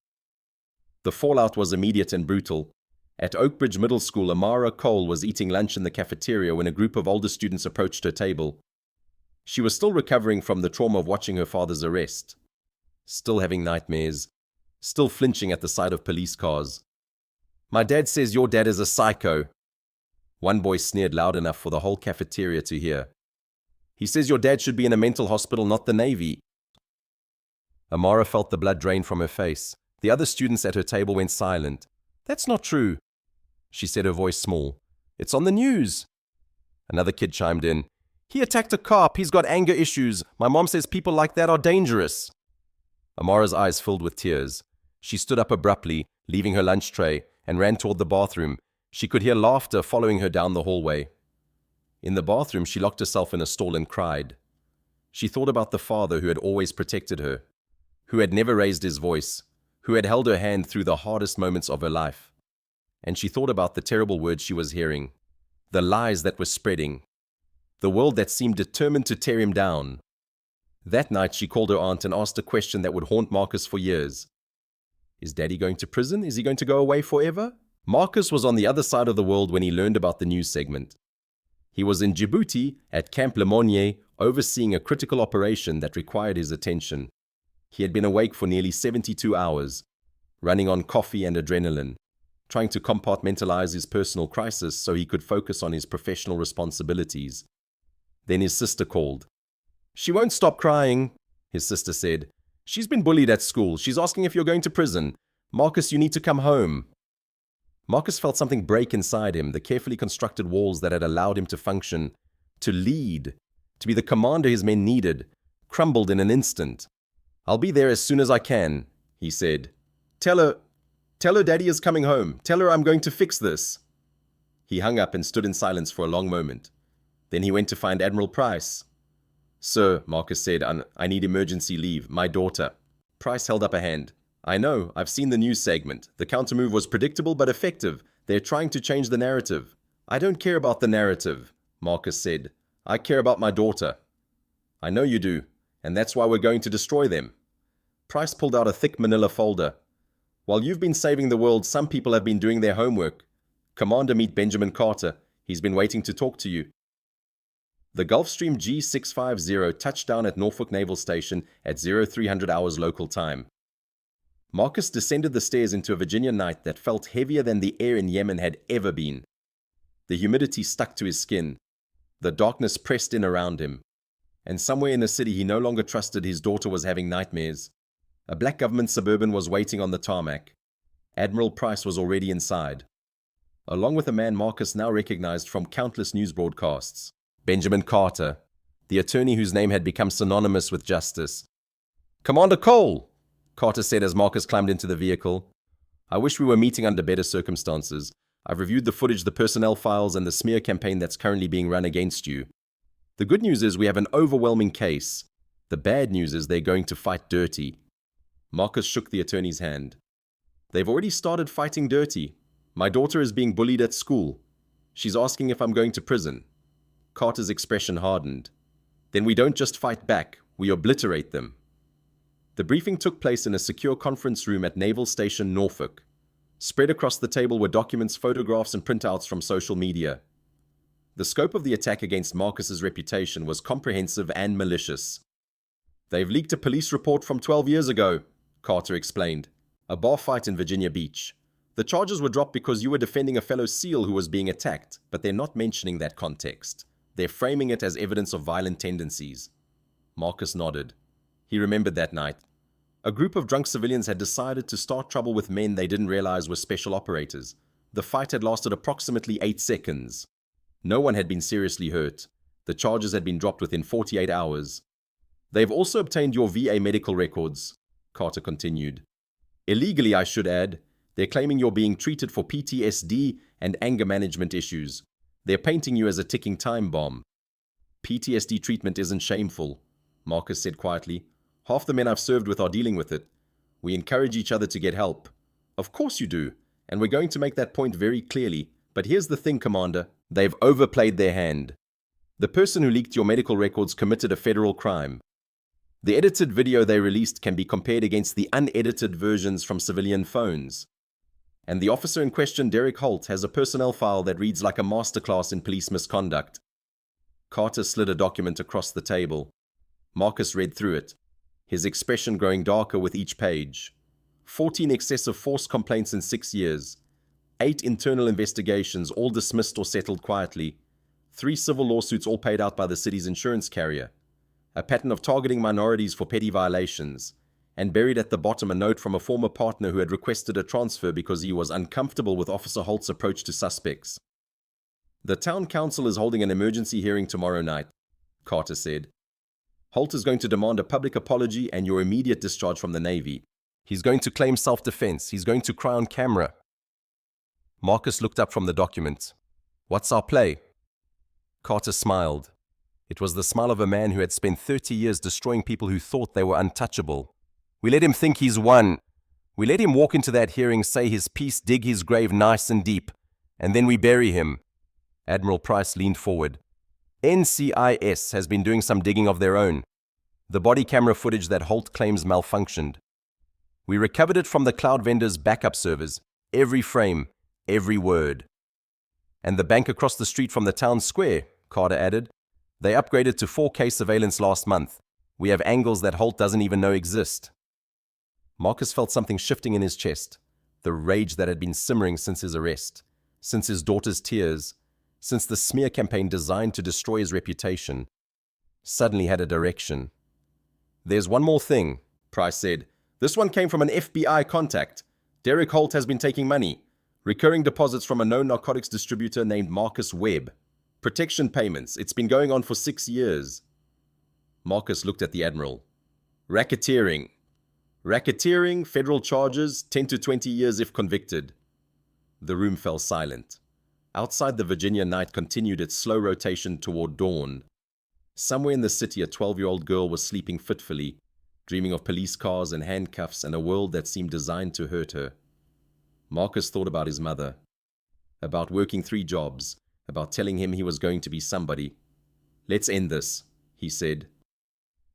The fallout was immediate and brutal. At Oakbridge Middle School, Amara Cole was eating lunch in the cafeteria when a group of older students approached her table. She was still recovering from the trauma of watching her father's arrest, still having nightmares, still flinching at the sight of police cars. "My dad says your dad is a psycho," one boy sneered loud enough for the whole cafeteria to hear. "He says your dad should be in a mental hospital, not the Navy." Amara felt the blood drain from her face. The other students at her table went silent. "That's not true," she said, her voice small. "It's on the news." Another kid chimed in. "He attacked a cop. He's got anger issues. My mom says people like that are dangerous." Amara's eyes filled with tears. She stood up abruptly, leaving her lunch tray, and ran toward the bathroom. She could hear laughter following her down the hallway. In the bathroom, she locked herself in a stall and cried. She thought about the father who had always protected her, who had never raised his voice, who had held her hand through the hardest moments of her life. And she thought about the terrible words she was hearing, the lies that were spreading, the world that seemed determined to tear him down. That night, she called her aunt and asked a question that would haunt Marcus for years. Is Daddy going to prison? Is he going to go away forever? Marcus was on the other side of the world when he learned about the news segment. He was in Djibouti at Camp Lemonnier, overseeing a critical operation that required his attention. He had been awake for nearly 72 hours, running on coffee and adrenaline, trying to compartmentalize his personal crisis so he could focus on his professional responsibilities. Then his sister called. "She won't stop crying," his sister said. "She's been bullied at school. She's asking if you're going to prison. Marcus, you need to come home." Marcus felt something break inside him, the carefully constructed walls that had allowed him to function, to lead, to be the commander his men needed, crumbled in an instant. "I'll be there as soon as I can," he said. Tell her Daddy is coming home. Tell her I'm going to fix this." He hung up and stood in silence for a long moment. Then he went to find Admiral Price. "Sir," Marcus said, "I need emergency leave. My daughter." Price held up a hand. "I know. I've seen the news segment. The countermove was predictable but effective. They're trying to change the narrative." "I don't care about the narrative," Marcus said. "I care about my daughter." "I know you do, and that's why we're going to destroy them." Price pulled out a thick manila folder. "While you've been saving the world, some people have been doing their homework. Commander, meet Benjamin Carter. He's been waiting to talk to you." The Gulfstream G650 touched down at Norfolk Naval Station at 0300 hours local time. Marcus descended the stairs into a Virginia night that felt heavier than the air in Yemen had ever been. The humidity stuck to his skin. The darkness pressed in around him. And somewhere in the city he no longer trusted his daughter was having nightmares. A black government Suburban was waiting on the tarmac. Admiral Price was already inside, along with a man Marcus now recognized from countless news broadcasts. Benjamin Carter, the attorney whose name had become synonymous with justice. "Commander Cole," Carter said as Marcus climbed into the vehicle. "I wish we were meeting under better circumstances. I've reviewed the footage, the personnel files, and the smear campaign that's currently being run against you. The good news is we have an overwhelming case. The bad news is they're going to fight dirty." Marcus shook the attorney's hand. "They've already started fighting dirty. My daughter is being bullied at school. She's asking if I'm going to prison." Carter's expression hardened. "Then we don't just fight back, we obliterate them." The briefing took place in a secure conference room at Naval Station Norfolk. Spread across the table were documents, photographs, and printouts from social media. The scope of the attack against Marcus's reputation was comprehensive and malicious. "They've leaked a police report from 12 years ago," Carter explained. "A bar fight in Virginia Beach. The charges were dropped because you were defending a fellow SEAL who was being attacked, but they're not mentioning that context. They're framing it as evidence of violent tendencies." Marcus nodded. He remembered that night. A group of drunk civilians had decided to start trouble with men they didn't realize were special operators. The fight had lasted approximately 8 seconds. No one had been seriously hurt. The charges had been dropped within 48 hours. "They've also obtained your VA medical records," Carter continued. "Illegally, I should add. They're claiming you're being treated for PTSD and anger management issues. They're painting you as a ticking time bomb." "PTSD treatment isn't shameful," Marcus said quietly. "Half the men I've served with are dealing with it. We encourage each other to get help." "Of course you do, and we're going to make that point very clearly. But here's the thing, Commander. They've overplayed their hand. The person who leaked your medical records committed a federal crime. The edited video they released can be compared against the unedited versions from civilian phones. And the officer in question, Derek Holt, has a personnel file that reads like a masterclass in police misconduct." Carter slid a document across the table. Marcus read through it, his expression growing darker with each page. 14 excessive force complaints in 6 years. 8 internal investigations, all dismissed or settled quietly. 3 civil lawsuits, all paid out by the city's insurance carrier. A pattern of targeting minorities for petty violations. And buried at the bottom a note from a former partner who had requested a transfer because he was uncomfortable with Officer Holt's approach to suspects. "The town council is holding an emergency hearing tomorrow night," Carter said. "Holt is going to demand a public apology and your immediate discharge from the Navy. He's going to claim self-defense. He's going to cry on camera." Marcus looked up from the document. "What's our play?" Carter smiled. It was the smile of a man who had spent 30 years destroying people who thought they were untouchable. "We let him think he's won. We let him walk into that hearing, say his piece, dig his grave nice and deep, and then we bury him." Admiral Price leaned forward. "NCIS has been doing some digging of their own. The body camera footage that Holt claims malfunctioned. We recovered it from the cloud vendor's backup servers, every frame, Every word. And the bank across the street from the town square, Carter added. They upgraded to 4K surveillance last month. We have angles that Holt doesn't even know exist. Marcus felt something shifting in his chest, the rage that had been simmering since his arrest, since his daughter's tears, since the smear campaign designed to destroy his reputation, suddenly had a direction. There's one more thing, Price said. This one came from an FBI contact. Derek Holt has been taking money. Recurring deposits from a known narcotics distributor named Marcus Webb. Protection payments. It's been going on for 6 years. Marcus looked at the Admiral. Racketeering. Racketeering, federal charges, 10 to 20 years if convicted. The room fell silent. Outside, the Virginia night continued its slow rotation toward dawn. Somewhere in the city, a 12-year-old girl was sleeping fitfully, dreaming of police cars and handcuffs and a world that seemed designed to hurt her. Marcus thought about his mother, about working 3 jobs, about telling him he was going to be somebody. Let's end this, he said.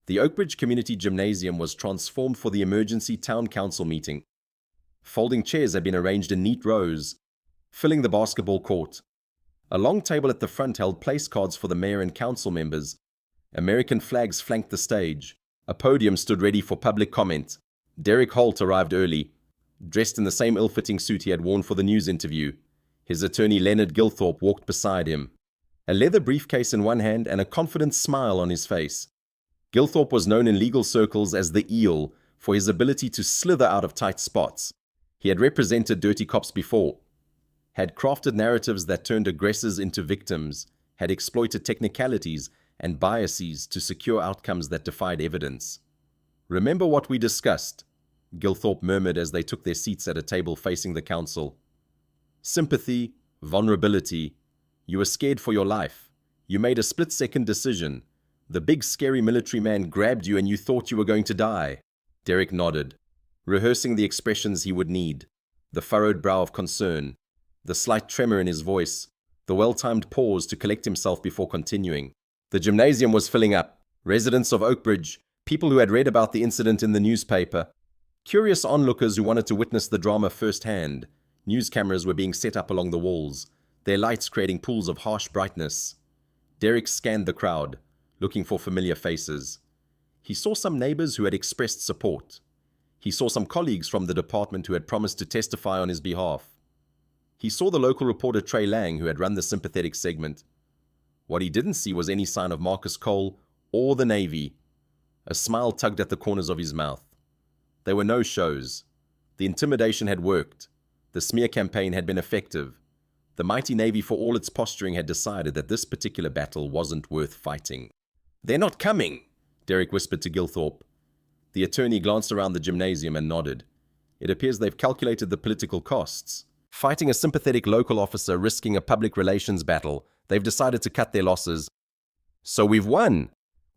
The Oakbridge Community Gymnasium was transformed for the emergency town council meeting. Folding chairs had been arranged in neat rows, filling the basketball court. A long table at the front held place cards for the mayor and council members. American flags flanked the stage. A podium stood ready for public comment. Derek Holt arrived early, dressed in the same ill-fitting suit he had worn for the news interview. His attorney Leonard Gilthorpe walked beside him, a leather briefcase in one hand and a confident smile on his face. Gilthorpe was known in legal circles as the Eel for his ability to slither out of tight spots. He had represented dirty cops before, had crafted narratives that turned aggressors into victims, had exploited technicalities and biases to secure outcomes that defied evidence. Remember what we discussed, Gilthorpe murmured as they took their seats at a table facing the council. Sympathy, vulnerability. You were scared for your life. You made a split-second decision. The big scary military man grabbed you and you thought you were going to die. Derek nodded, rehearsing the expressions he would need. The furrowed brow of concern, the slight tremor in his voice, the well-timed pause to collect himself before continuing. The gymnasium was filling up. Residents of Oakbridge, people who had read about the incident in the newspaper, curious onlookers who wanted to witness the drama firsthand. News cameras were being set up along the walls, their lights creating pools of harsh brightness. Derek scanned the crowd, looking for familiar faces. He saw some neighbors who had expressed support. He saw some colleagues from the department who had promised to testify on his behalf. He saw the local reporter Trey Lang who had run the sympathetic segment. What he didn't see was any sign of Marcus Cole or the Navy. A smile tugged at the corners of his mouth. There were no shows. The intimidation had worked. The smear campaign had been effective. The mighty Navy, for all its posturing, had decided that this particular battle wasn't worth fighting. "They're not coming," Derek whispered to Gilthorpe. The attorney glanced around the gymnasium and nodded. It appears they've calculated the political costs. Fighting a sympathetic local officer risking a public relations battle, they've decided to cut their losses. So we've won.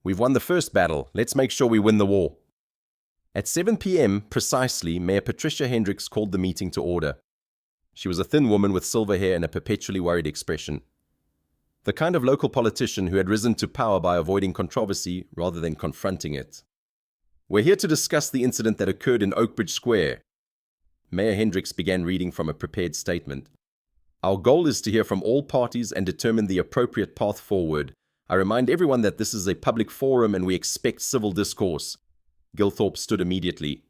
We've won the first battle. Let's make sure we win the war. At 7 p.m. precisely, Mayor Patricia Hendricks called the meeting to order. She was a thin woman with silver hair and a perpetually worried expression. The kind of local politician who had risen to power by avoiding controversy rather than confronting it. "We're here to discuss the incident that occurred in Oakbridge Square." Mayor Hendricks began reading from a prepared statement. "Our goal is to hear from all parties and determine the appropriate path forward. I remind everyone that this is a public forum and we expect civil discourse." Gilthorpe stood immediately.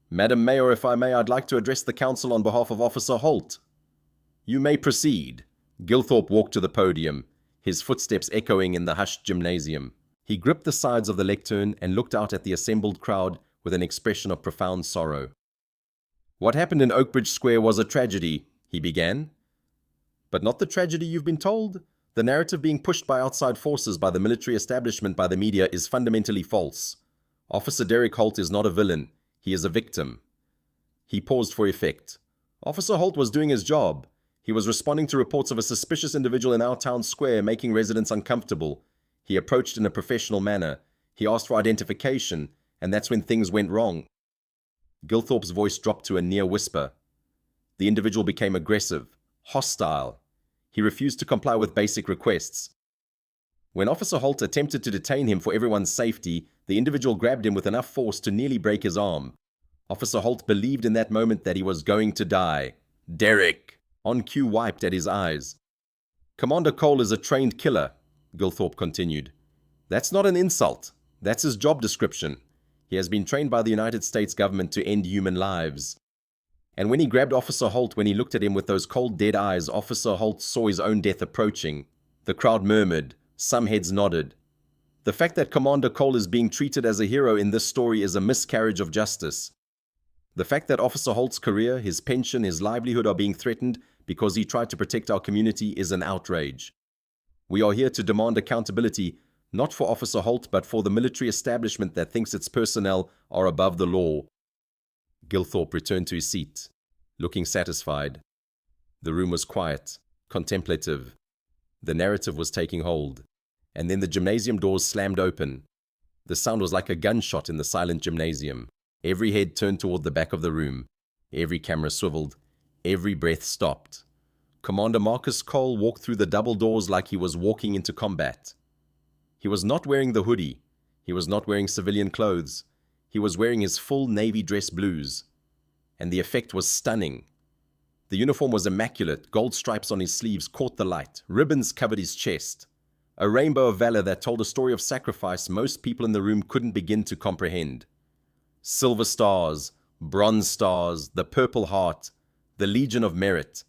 "Madam Mayor, if I may, I'd like to address the council on behalf of Officer Holt." "You may proceed." Gilthorpe walked to the podium, his footsteps echoing in the hushed gymnasium. He gripped the sides of the lectern and looked out at the assembled crowd with an expression of profound sorrow. "What happened in Oakbridge Square was a tragedy," he began. "But not the tragedy you've been told. The narrative being pushed by outside forces, by the military establishment, by the media, is fundamentally false. Officer Derek Holt is not a villain. He is a victim." He paused for effect. Officer Holt was doing his job. He was responding to reports of a suspicious individual in our town square making residents uncomfortable. He approached in a professional manner. He asked for identification, and that's when things went wrong. Gilthorpe's voice dropped to a near whisper. The individual became aggressive, hostile. He refused to comply with basic requests. When Officer Holt attempted to detain him for everyone's safety, the individual grabbed him with enough force to nearly break his arm. Officer Holt believed in that moment that he was going to die. "Derek!" On cue wiped at his eyes. "Commander Cole is a trained killer," Gilthorpe continued. "That's not an insult. That's his job description. He has been trained by the United States government to end human lives." And when he grabbed Officer Holt, when he looked at him with those cold, dead eyes, Officer Holt saw his own death approaching. The crowd murmured. Some heads nodded. The fact that Commander Cole is being treated as a hero in this story is a miscarriage of justice. The fact that Officer Holt's career, his pension, his livelihood are being threatened because he tried to protect our community is an outrage. We are here to demand accountability, not for Officer Holt, but for the military establishment that thinks its personnel are above the law. Gilthorpe returned to his seat, looking satisfied. The room was quiet, contemplative. The narrative was taking hold. And then the gymnasium doors slammed open. The sound was like a gunshot in the silent gymnasium. Every head turned toward the back of the room. Every camera swiveled. Every breath stopped. Commander Marcus Cole walked through the double doors like he was walking into combat. He was not wearing the hoodie. He was not wearing civilian clothes. He was wearing his full navy dress blues. And the effect was stunning. The uniform was immaculate. Gold stripes on his sleeves caught the light. Ribbons covered his chest. A rainbow of valor that told a story of sacrifice most people in the room couldn't begin to comprehend. Silver stars, bronze stars, the Purple Heart, the Legion of Merit.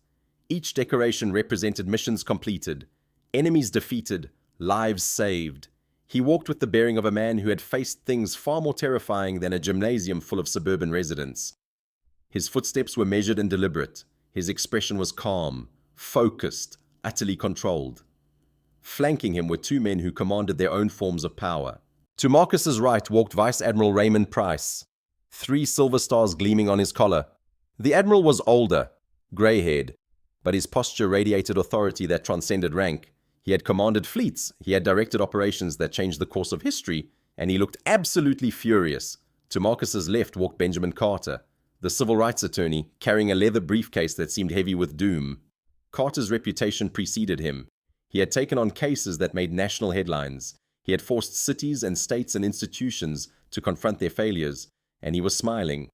Each decoration represented missions completed, enemies defeated, lives saved. He walked with the bearing of a man who had faced things far more terrifying than a gymnasium full of suburban residents. His footsteps were measured and deliberate. His expression was calm, focused, utterly controlled. Flanking him were two men who commanded their own forms of power. To Marcus's right walked Vice Admiral Raymond Price, 3 silver stars gleaming on his collar. The Admiral was older, grey-haired, but his posture radiated authority that transcended rank. He had commanded fleets, he had directed operations that changed the course of history, and he looked absolutely furious. To Marcus's left walked Benjamin Carter, the civil rights attorney, carrying a leather briefcase that seemed heavy with doom. Carter's reputation preceded him. He had taken on cases that made national headlines. He had forced cities and states and institutions to confront their failures, and he was smiling,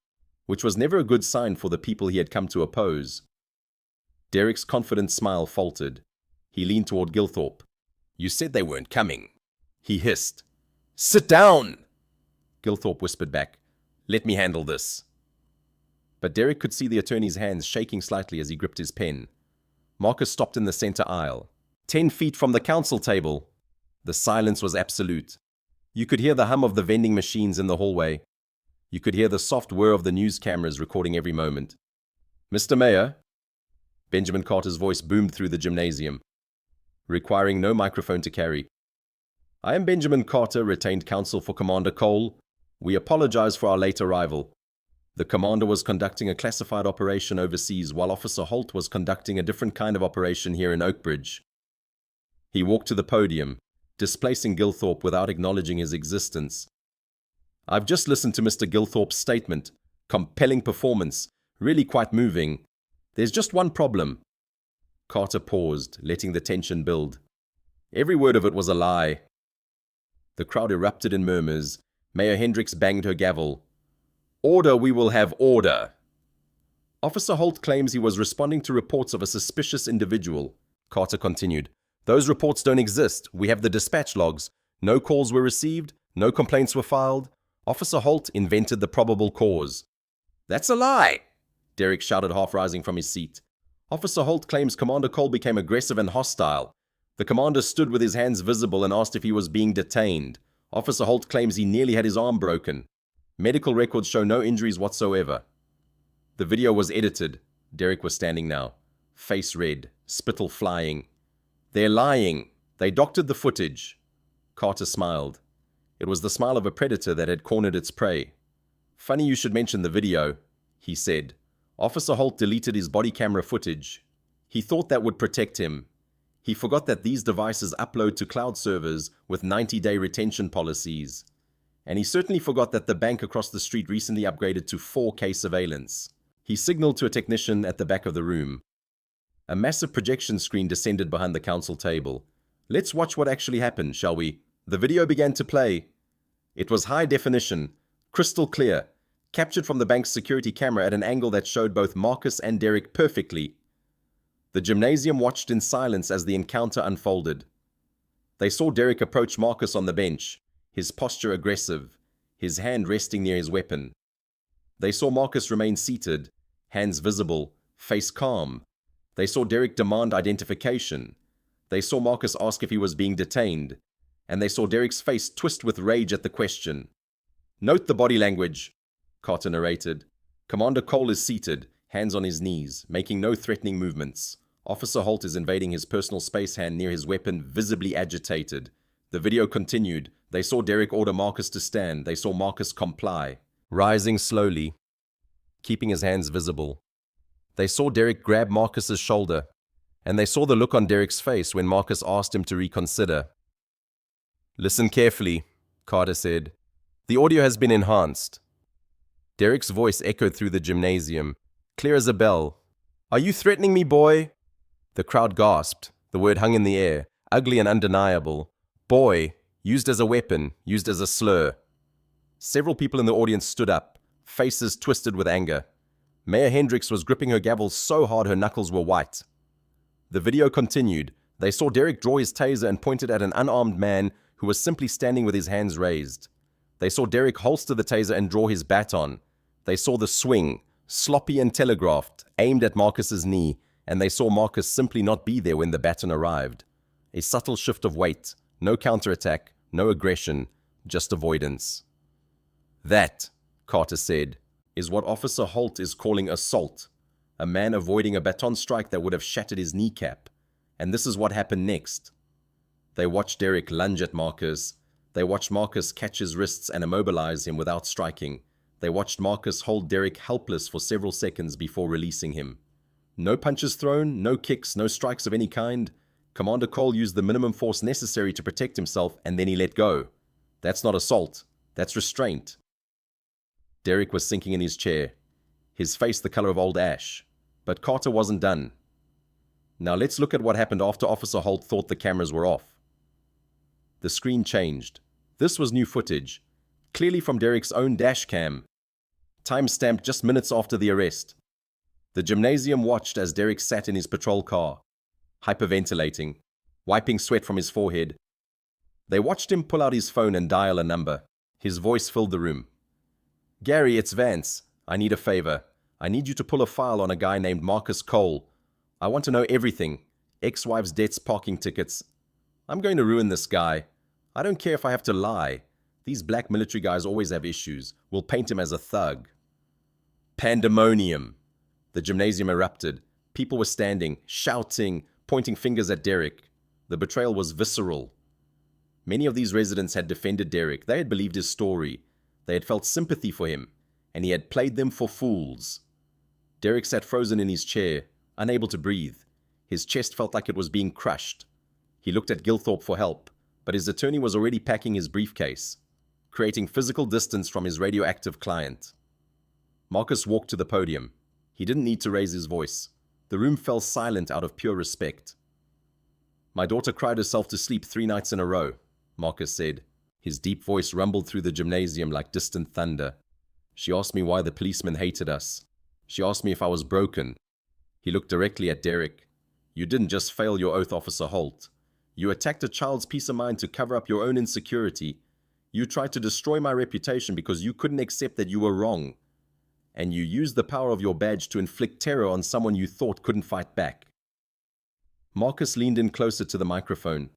which was never a good sign for the people he had come to oppose. Derek's confident smile faltered. He leaned toward Gilthorpe. "You said they weren't coming," he hissed. "Sit down!" Gilthorpe whispered back. "Let me handle this." But Derek could see the attorney's hands shaking slightly as he gripped his pen. Marcus stopped in the center aisle, 10 feet from the council table. The silence was absolute. You could hear the hum of the vending machines in the hallway. You could hear the soft whir of the news cameras recording every moment. "Mr. Mayor," Benjamin Carter's voice boomed through the gymnasium, requiring no microphone to carry. "I am Benjamin Carter, retained counsel for Commander Cole. We apologize for our late arrival. The commander was conducting a classified operation overseas while Officer Holt was conducting a different kind of operation here in Oakbridge." He walked to the podium, displacing Gilthorpe without acknowledging his existence. "I've just listened to Mr. Gilthorpe's statement. Compelling performance, really quite moving. There's just one problem." Carter paused, letting the tension build. Every word of it was a lie. The crowd erupted in murmurs. Mayor Hendricks banged her gavel. "Order, we will have order." "Officer Holt claims he was responding to reports of a suspicious individual," Carter continued. "Those reports don't exist. We have the dispatch logs. No calls were received. No complaints were filed. Officer Holt invented the probable cause." "That's a lie!" Derek shouted, half rising from his seat. "Officer Holt claims Commander Cole became aggressive and hostile. The commander stood with his hands visible and asked if he was being detained. Officer Holt claims he nearly had his arm broken. Medical records show no injuries whatsoever." The video was edited. Derek was standing now, face red, spittle flying. "They're lying. They doctored the footage." Carter smiled. It was the smile of a predator that had cornered its prey. "Funny you should mention the video," he said. "Officer Holt deleted his body camera footage. He thought that would protect him. He forgot that these devices upload to cloud servers with 90-day retention policies. And he certainly forgot that the bank across the street recently upgraded to 4K surveillance." He signaled to a technician at the back of the room. A massive projection screen descended behind the council table. "Let's watch what actually happened, shall we?" The video began to play. It was high definition, crystal clear, captured from the bank's security camera at an angle that showed both Marcus and Derek perfectly. The gymnasium watched in silence as the encounter unfolded. They saw Derek approach Marcus on the bench, his posture aggressive, his hand resting near his weapon. They saw Marcus remain seated, hands visible, face calm. They saw Derek demand identification. They saw Marcus ask if he was being detained, and they saw Derek's face twist with rage at the question. "Note the body language," Carter narrated. "Commander Cole is seated, hands on his knees, making no threatening movements. Officer Holt is invading his personal space hand near his weapon, visibly agitated." The video continued. They saw Derek order Marcus to stand. They saw Marcus comply, rising slowly, keeping his hands visible. They saw Derek grab Marcus's shoulder, and they saw the look on Derek's face when Marcus asked him to reconsider. "Listen carefully," Carter said. "The audio has been enhanced." Derek's voice echoed through the gymnasium, clear as a bell. "Are you threatening me, boy?" The crowd gasped. The word hung in the air, ugly and undeniable. Boy, used as a weapon, used as a slur. Several people in the audience stood up, faces twisted with anger. Mayor Hendricks was gripping her gavel so hard her knuckles were white. The video continued. They saw Derek draw his taser and point it at an unarmed man who was simply standing with his hands raised. They saw Derek holster the taser and draw his baton. They saw the swing, sloppy and telegraphed, aimed at Marcus's knee, and they saw Marcus simply not be there when the baton arrived. A subtle shift of weight, no counterattack, no aggression, just avoidance. "That," Carter said, "is what Officer Holt is calling assault. A man avoiding a baton strike that would have shattered his kneecap. And this is what happened next." They watched Derek lunge at Marcus. They watched Marcus catch his wrists and immobilize him without striking. They watched Marcus hold Derek helpless for several seconds before releasing him. No punches thrown, no kicks, no strikes of any kind. Commander Cole used the minimum force necessary to protect himself, and then he let go. That's not assault. That's restraint. Derek was sinking in his chair, his face the color of old ash. But Carter wasn't done. Now let's look at what happened after Officer Holt thought the cameras were off. The screen changed. This was new footage, clearly from Derek's own dash cam, time-stamped just minutes after the arrest. The gymnasium watched as Derek sat in his patrol car, hyperventilating, wiping sweat from his forehead. They watched him pull out his phone and dial a number. His voice filled the room. "Gary, it's Vance. I need a favor. I need you to pull a file on a guy named Marcus Cole. I want to know everything. Ex-wife's debts, parking tickets. I'm going to ruin this guy. I don't care if I have to lie. These black military guys always have issues. We'll paint him as a thug." Pandemonium. The gymnasium erupted. People were standing, shouting, pointing fingers at Derek. The betrayal was visceral. Many of these residents had defended Derek. They had believed his story. They had felt sympathy for him, and he had played them for fools. Derek sat frozen in his chair, unable to breathe. His chest felt like it was being crushed. He looked at Gilthorpe for help, but his attorney was already packing his briefcase, creating physical distance from his radioactive client. Marcus walked to the podium. He didn't need to raise his voice. The room fell silent out of pure respect. "My daughter cried herself to sleep 3 nights in a row," Marcus said. His deep voice rumbled through the gymnasium like distant thunder. "She asked me why the policemen hated us. She asked me if I was broken." He looked directly at Derek. "You didn't just fail your oath, Officer Holt. You attacked a child's peace of mind to cover up your own insecurity. You tried to destroy my reputation because you couldn't accept that you were wrong. And you used the power of your badge to inflict terror on someone you thought couldn't fight back." Marcus leaned in closer to the microphone.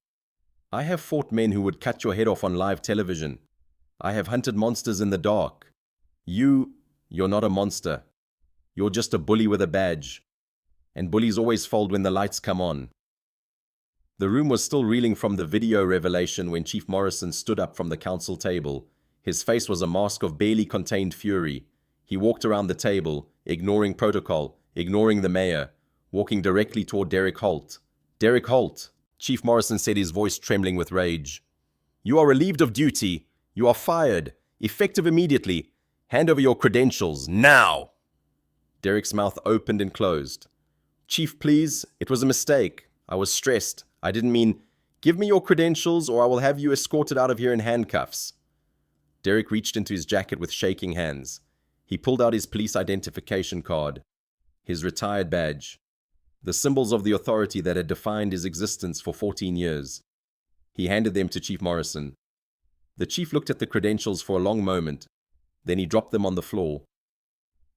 "I have fought men who would cut your head off on live television. I have hunted monsters in the dark. You're not a monster. You're just a bully with a badge. And bullies always fold when the lights come on." The room was still reeling from the video revelation when Chief Morrison stood up from the council table. His face was a mask of barely contained fury. He walked around the table, ignoring protocol, ignoring the mayor, walking directly toward Derek Holt. "Derek Holt," Chief Morrison said, his voice trembling with rage. "You are relieved of duty. You are fired. Effective immediately. Hand over your credentials, now!" Derek's mouth opened and closed. "Chief, please. It was a mistake. I was stressed. I didn't mean... Give me your credentials or I will have you escorted out of here in handcuffs." Derek reached into his jacket with shaking hands. He pulled out his police identification card, his retired badge. the symbols of the authority that had defined his existence for 14 years. He handed them to Chief Morrison. The chief looked at the credentials for a long moment. Then he dropped them on the floor.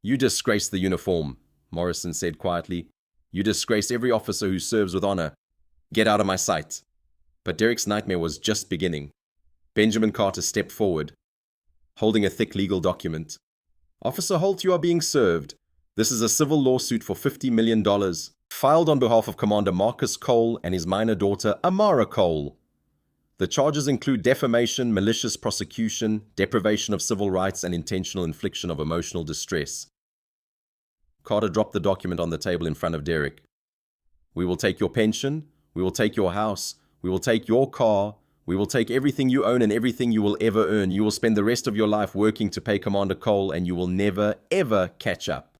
"You disgrace the uniform," Morrison said quietly. "You disgrace every officer who serves with honor. Get out of my sight." But Derek's nightmare was just beginning. Benjamin Carter stepped forward, holding a thick legal document. "Officer Holt, you are being served. This is a civil lawsuit for $50 million, filed on behalf of Commander Marcus Cole and his minor daughter, Amara Cole. The charges include defamation, malicious prosecution, deprivation of civil rights, and intentional infliction of emotional distress." Carter dropped the document on the table in front of Derek. "We will take your pension. We will take your house. We will take your car. We will take everything you own and everything you will ever earn. You will spend the rest of your life working to pay Commander Cole, and you will never, ever catch up."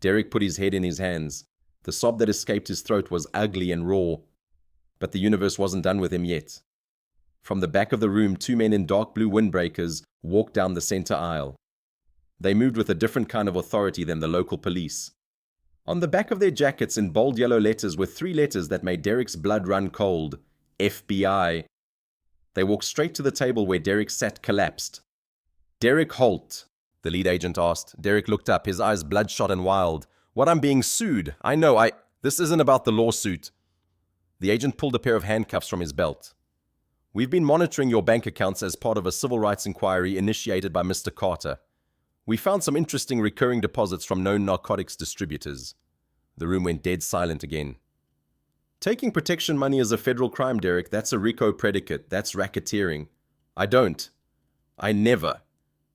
Derek put his head in his hands. The sob that escaped his throat was ugly and raw. But the universe wasn't done with him yet. From the back of the room, two men in dark blue windbreakers walked down the center aisle. They moved with a different kind of authority than the local police. On the back of their jackets in bold yellow letters were three letters that made Derek's blood run cold: FBI. They walked straight to the table where Derek sat collapsed. "Derek Holt," the lead agent asked. Derek looked up, his eyes bloodshot and wild. "What, I'm being sued? I know, This isn't about the lawsuit." The agent pulled a pair of handcuffs from his belt. "We've been monitoring your bank accounts as part of a civil rights inquiry initiated by Mr. Carter. We found some interesting recurring deposits from known narcotics distributors." The room went dead silent again. "Taking protection money is a federal crime, Derek. That's a RICO predicate. That's racketeering." "I don't. I never.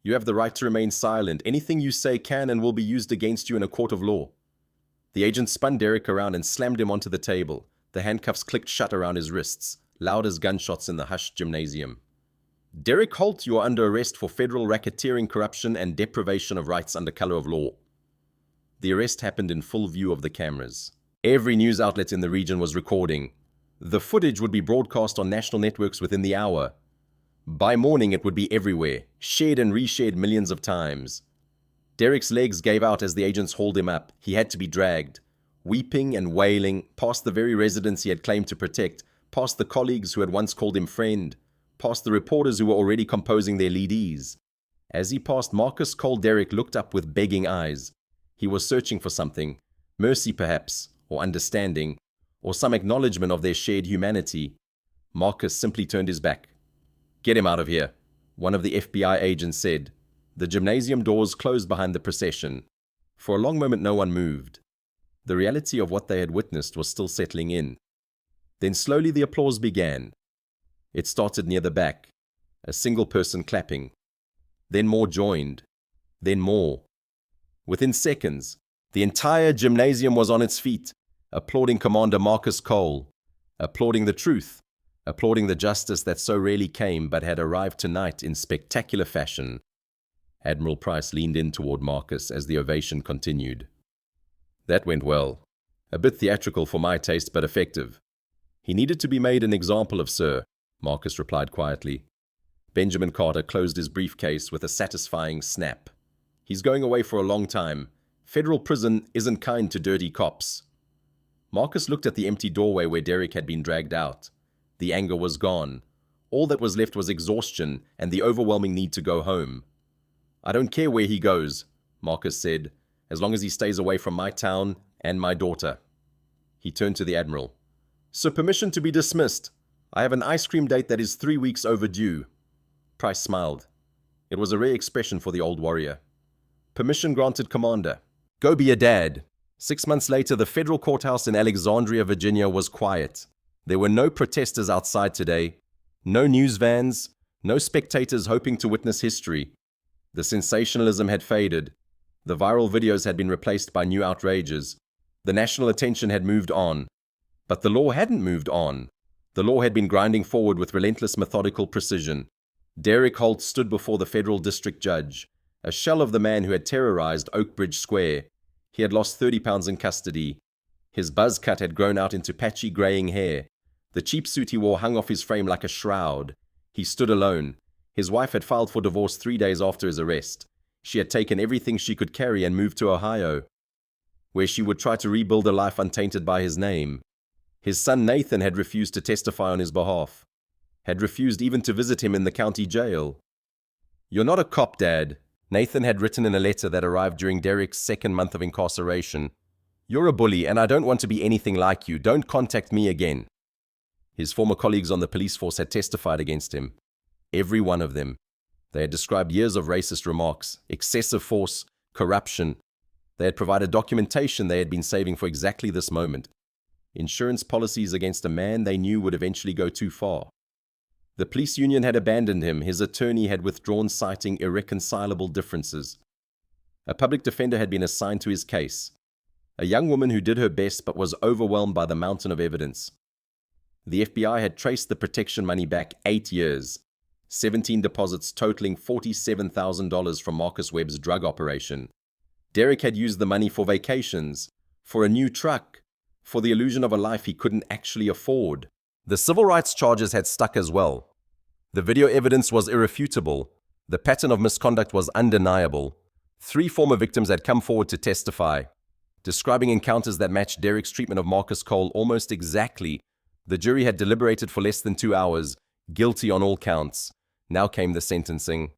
You have the right to remain silent. Anything you say can and will be used against you in a court of law." The agent spun Derek around and slammed him onto the table. The handcuffs clicked shut around his wrists, loud as gunshots in the hushed gymnasium. "Derek Holt, you are under arrest for federal racketeering, corruption, and deprivation of rights under color of law." The arrest happened in full view of the cameras. Every news outlet in the region was recording. The footage would be broadcast on national networks within the hour. By morning, it would be everywhere, shared and reshared millions of times. Derek's legs gave out as the agents hauled him up. He had to be dragged, weeping and wailing, past the very residents he had claimed to protect, past the colleagues who had once called him friend, past the reporters who were already composing their leadees. As he passed Marcus Cole, Derek looked up with begging eyes. He was searching for something, mercy perhaps, or understanding, or some acknowledgement of their shared humanity. Marcus simply turned his back. "Get him out of here," one of the FBI agents said. The gymnasium doors closed behind the procession. For a long moment no one moved. The reality of what they had witnessed was still settling in. Then slowly the applause began. It started near the back, a single person clapping. Then more joined. Then more. Within seconds, the entire gymnasium was on its feet, applauding Commander Marcus Cole, applauding the truth, applauding the justice that so rarely came but had arrived tonight in spectacular fashion. Admiral Price leaned in toward Marcus as the ovation continued. "That went well. A bit theatrical for my taste, but effective." "He needed to be made an example of, sir," Marcus replied quietly. Benjamin Carter closed his briefcase with a satisfying snap. "He's going away for a long time. Federal prison isn't kind to dirty cops." Marcus looked at the empty doorway where Derek had been dragged out. The anger was gone. All that was left was exhaustion and the overwhelming need to go home. "I don't care where he goes," Marcus said, "as long as he stays away from my town and my daughter." He turned to the Admiral. "So permission to be dismissed. I have an ice cream date that is 3 weeks overdue." Price smiled. It was a rare expression for the old warrior. "Permission granted, Commander. Go be a dad." 6 months later, the federal courthouse in Alexandria, Virginia was quiet. There were no protesters outside today, no news vans, no spectators hoping to witness history. The sensationalism had faded. The viral videos had been replaced by new outrages. The national attention had moved on. But the law hadn't moved on. The law had been grinding forward with relentless methodical precision. Derek Holt stood before the federal district judge, a shell of the man who had terrorized Oakbridge Square. He had lost 30 pounds in custody. His buzz cut had grown out into patchy graying hair. The cheap suit he wore hung off his frame like a shroud. He stood alone. His wife had filed for divorce 3 days after his arrest. She had taken everything she could carry and moved to Ohio. where she would try to rebuild a life untainted by his name. His son Nathan had refused to testify on his behalf, had refused even to visit him in the county jail. "You're not a cop, Dad," Nathan had written in a letter that arrived during Derek's second month of incarceration. "You're a bully, and I don't want to be anything like you. Don't contact me again." His former colleagues on the police force had testified against him. Every one of them. They had described years of racist remarks, excessive force, corruption. They had provided documentation they had been saving for exactly this moment. Insurance policies against a man they knew would eventually go too far. The police union had abandoned him. His attorney had withdrawn, citing irreconcilable differences. A public defender had been assigned to his case. A young woman who did her best but was overwhelmed by the mountain of evidence. The FBI had traced the protection money back 8 years. 17 deposits totaling $47,000 from Marcus Webb's drug operation. Derek had used the money for vacations, for a new truck, for the illusion of a life he couldn't actually afford. The civil rights charges had stuck as well. The video evidence was irrefutable. The pattern of misconduct was undeniable. 3 former victims had come forward to testify, describing encounters that matched Derek's treatment of Marcus Cole almost exactly. The jury had deliberated for less than 2 hours, guilty on all counts. Now came the sentencing.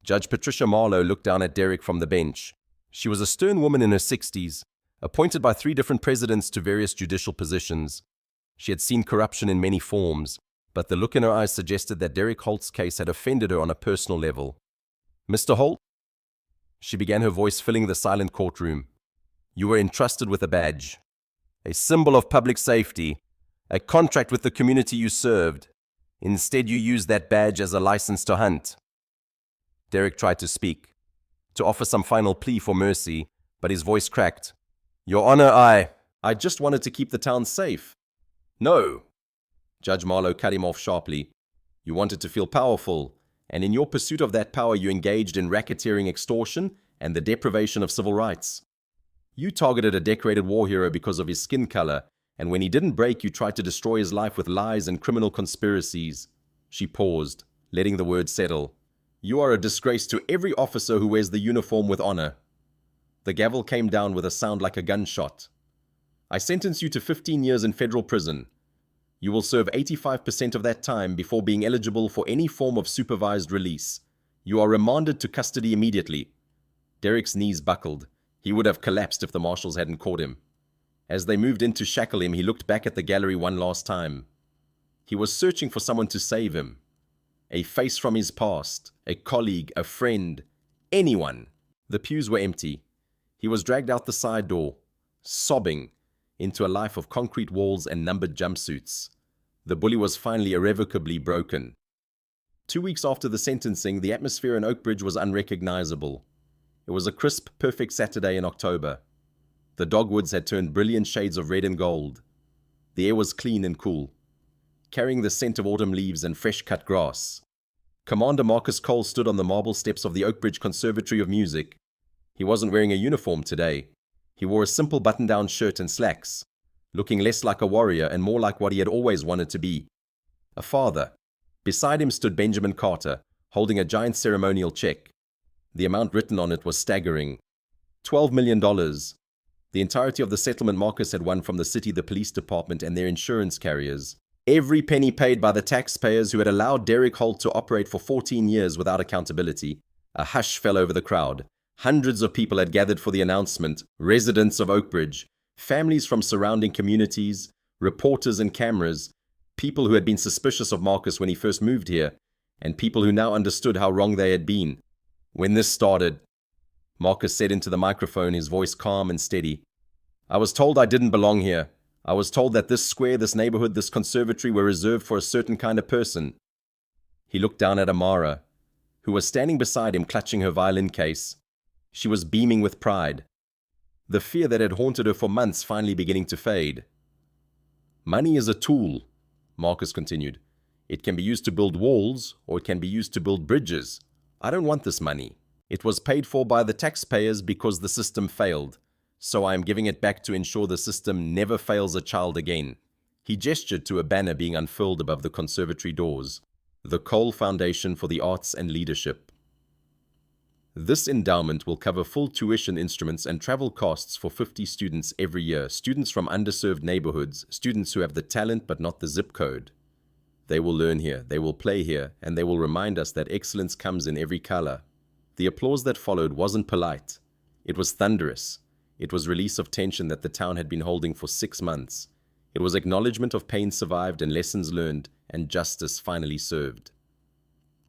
Judge Patricia Marlowe looked down at Derek from the bench. She was a stern woman in her 60s, appointed by 3 different presidents to various judicial positions. She had seen corruption in many forms, but the look in her eyes suggested that Derek Holt's case had offended her on a personal level. "Mr. Holt," she began, her voice filling the silent courtroom, "you were entrusted with a badge, a symbol of public safety, a contract with the community you served. Instead, you used that badge as a license to hunt." Derek tried to speak, to offer some final plea for mercy, but his voice cracked. "Your Honor, I just wanted to keep the town safe." "No." Judge Marlowe cut him off sharply. "You wanted to feel powerful, and in your pursuit of that power you engaged in racketeering, extortion, and the deprivation of civil rights. You targeted a decorated war hero because of his skin color, and when he didn't break, you tried to destroy his life with lies and criminal conspiracies." She paused, letting the words settle. "You are a disgrace to every officer who wears the uniform with honor." The gavel came down with a sound like a gunshot. "I sentence you to 15 years in federal prison. You will serve 85% of that time before being eligible for any form of supervised release. You are remanded to custody immediately." Derek's knees buckled. He would have collapsed if the marshals hadn't caught him. As they moved in to shackle him, he looked back at the gallery one last time. He was searching for someone to save him. A face from his past, a colleague, a friend, anyone. The pews were empty. He was dragged out the side door, sobbing, into a life of concrete walls and numbered jumpsuits. The bully was finally irrevocably broken. 2 weeks after the sentencing, the atmosphere in Oakbridge was unrecognizable. It was a crisp, perfect Saturday in October. The dogwoods had turned brilliant shades of red and gold. The air was clean and cool, carrying the scent of autumn leaves and fresh-cut grass. Commander Marcus Cole stood on the marble steps of the Oakbridge Conservatory of Music. He wasn't wearing a uniform today. He wore a simple button-down shirt and slacks, looking less like a warrior and more like what he had always wanted to be, a father. Beside him stood Benjamin Carter, holding a giant ceremonial check. The amount written on it was staggering. $12 million. The entirety of the settlement Marcus had won from the city, the police department, and their insurance carriers. Every penny paid by the taxpayers who had allowed Derek Holt to operate for 14 years without accountability. A hush fell over the crowd. Hundreds of people had gathered for the announcement, residents of Oakbridge, families from surrounding communities, reporters and cameras, people who had been suspicious of Marcus when he first moved here, and people who now understood how wrong they had been. When this started, Marcus said into the microphone, his voice calm and steady, "I was told I didn't belong here. I was told that this square, this neighborhood, this conservatory were reserved for a certain kind of person." He looked down at Amara, who was standing beside him clutching her violin case. She was beaming with pride, the fear that had haunted her for months finally beginning to fade. "Money is a tool," Marcus continued. "It can be used to build walls, or it can be used to build bridges. I don't want this money. It was paid for by the taxpayers because the system failed, so I am giving it back to ensure the system never fails a child again." He gestured to a banner being unfurled above the conservatory doors, "The Cole Foundation for the Arts and Leadership." This endowment will cover full tuition instruments and travel costs for 50 students every year, students from underserved neighborhoods, students who have the talent but not the zip code. They will learn here, they will play here, and they will remind us that excellence comes in every color. The applause that followed wasn't polite. It was thunderous. It was release of tension that the town had been holding for 6 months. It was acknowledgement of pain survived and lessons learned, and justice finally served.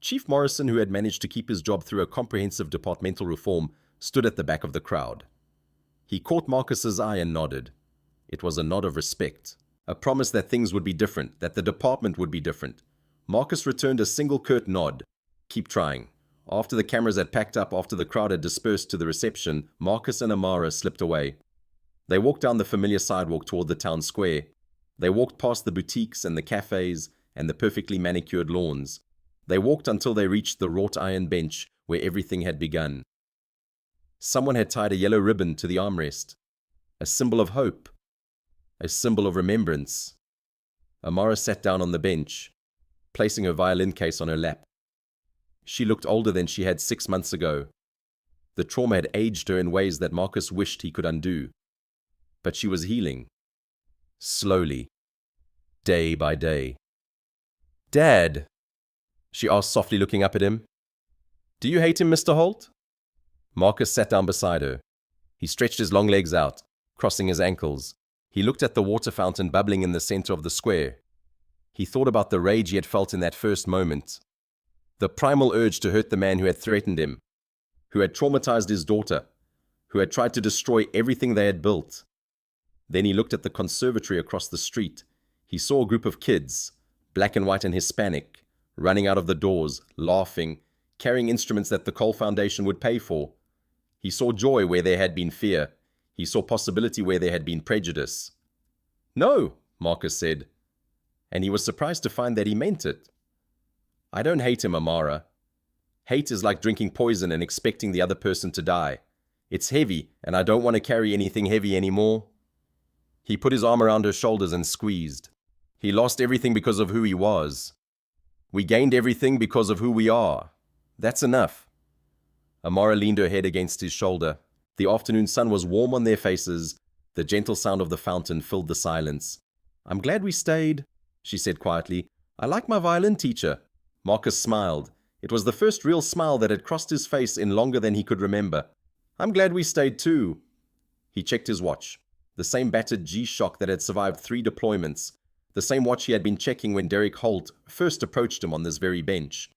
Chief Morrison, who had managed to keep his job through a comprehensive departmental reform, stood at the back of the crowd. He caught Marcus's eye and nodded. It was a nod of respect, a promise that things would be different, that the department would be different. Marcus returned a single curt nod. Keep trying. After the cameras had packed up, after the crowd had dispersed to the reception, Marcus and Amara slipped away. They walked down the familiar sidewalk toward the town square. They walked past the boutiques and the cafes and the perfectly manicured lawns. They walked until they reached the wrought iron bench where everything had begun. Someone had tied a yellow ribbon to the armrest, a symbol of hope, a symbol of remembrance. Amara sat down on the bench, placing her violin case on her lap. She looked older than she had 6 months ago. The trauma had aged her in ways that Marcus wished he could undo. But she was healing. Slowly. Day by day. "Dad," she asked softly, looking up at him. "Do you hate him, Mr. Holt?" Marcus sat down beside her. He stretched his long legs out, crossing his ankles. He looked at the water fountain bubbling in the center of the square. He thought about the rage he had felt in that first moment. The primal urge to hurt the man who had threatened him, who had traumatized his daughter, who had tried to destroy everything they had built. Then he looked at the conservatory across the street. He saw a group of kids, black and white and Hispanic, running out of the doors, laughing, carrying instruments that the Cole Foundation would pay for. He saw joy where there had been fear. He saw possibility where there had been prejudice. "No," Marcus said, and he was surprised to find that he meant it. "I don't hate him, Amara. Hate is like drinking poison and expecting the other person to die. It's heavy, and I don't want to carry anything heavy anymore." He put his arm around her shoulders and squeezed. He lost everything because of who he was. We gained everything because of who we are. That's enough. Amara leaned her head against his shoulder. The afternoon sun was warm on their faces. The gentle sound of the fountain filled the silence. "I'm glad we stayed," she said quietly. "I like my violin teacher." Marcus smiled. It was the first real smile that had crossed his face in longer than he could remember. "I'm glad we stayed too." He checked his watch. The same battered G-Shock that had survived 3 deployments. The same watch he had been checking when Derek Holt first approached him on this very bench.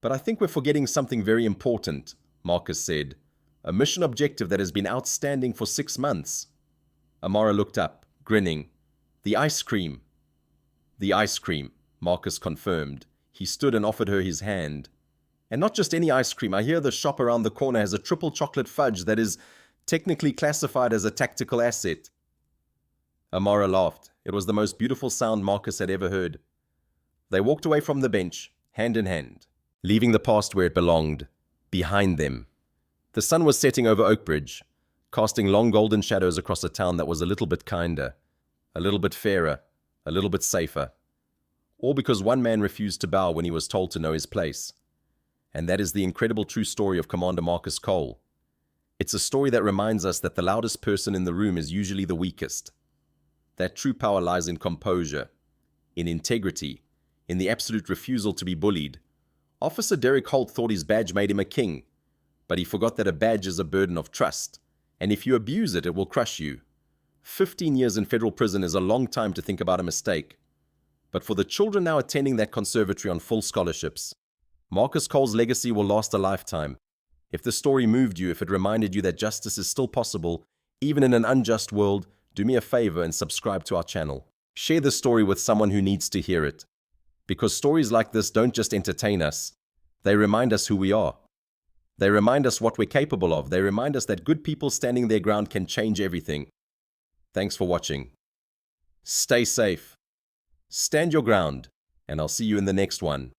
"But I think we're forgetting something very important," Marcus said. "A mission objective that has been outstanding for 6 months." Amara looked up, grinning. "The ice cream." "The ice cream," Marcus confirmed. He stood and offered her his hand. "And not just any ice cream. I hear the shop around the corner has a triple chocolate fudge that is technically classified as a tactical asset." Amara laughed. It was the most beautiful sound Marcus had ever heard. They walked away from the bench, hand in hand, leaving the past where it belonged, behind them. The sun was setting over Oakbridge, casting long golden shadows across a town that was a little bit kinder, a little bit fairer, a little bit safer. All because one man refused to bow when he was told to know his place. And that is the incredible true story of Commander Marcus Cole. It's a story that reminds us that the loudest person in the room is usually the weakest. That true power lies in composure, in integrity, in the absolute refusal to be bullied. Officer Derek Holt thought his badge made him a king, but he forgot that a badge is a burden of trust, and if you abuse it, it will crush you. 15 years in federal prison is a long time to think about a mistake. But for the children now attending that conservatory on full scholarships, Marcus Cole's legacy will last a lifetime. If the story moved you, if it reminded you that justice is still possible, even in an unjust world, do me a favor and subscribe to our channel. Share this story with someone who needs to hear it. Because stories like this don't just entertain us, they remind us who we are. They remind us what we're capable of. They remind us that good people standing their ground can change everything. Thanks for watching. Stay safe. Stand your ground, and I'll see you in the next one.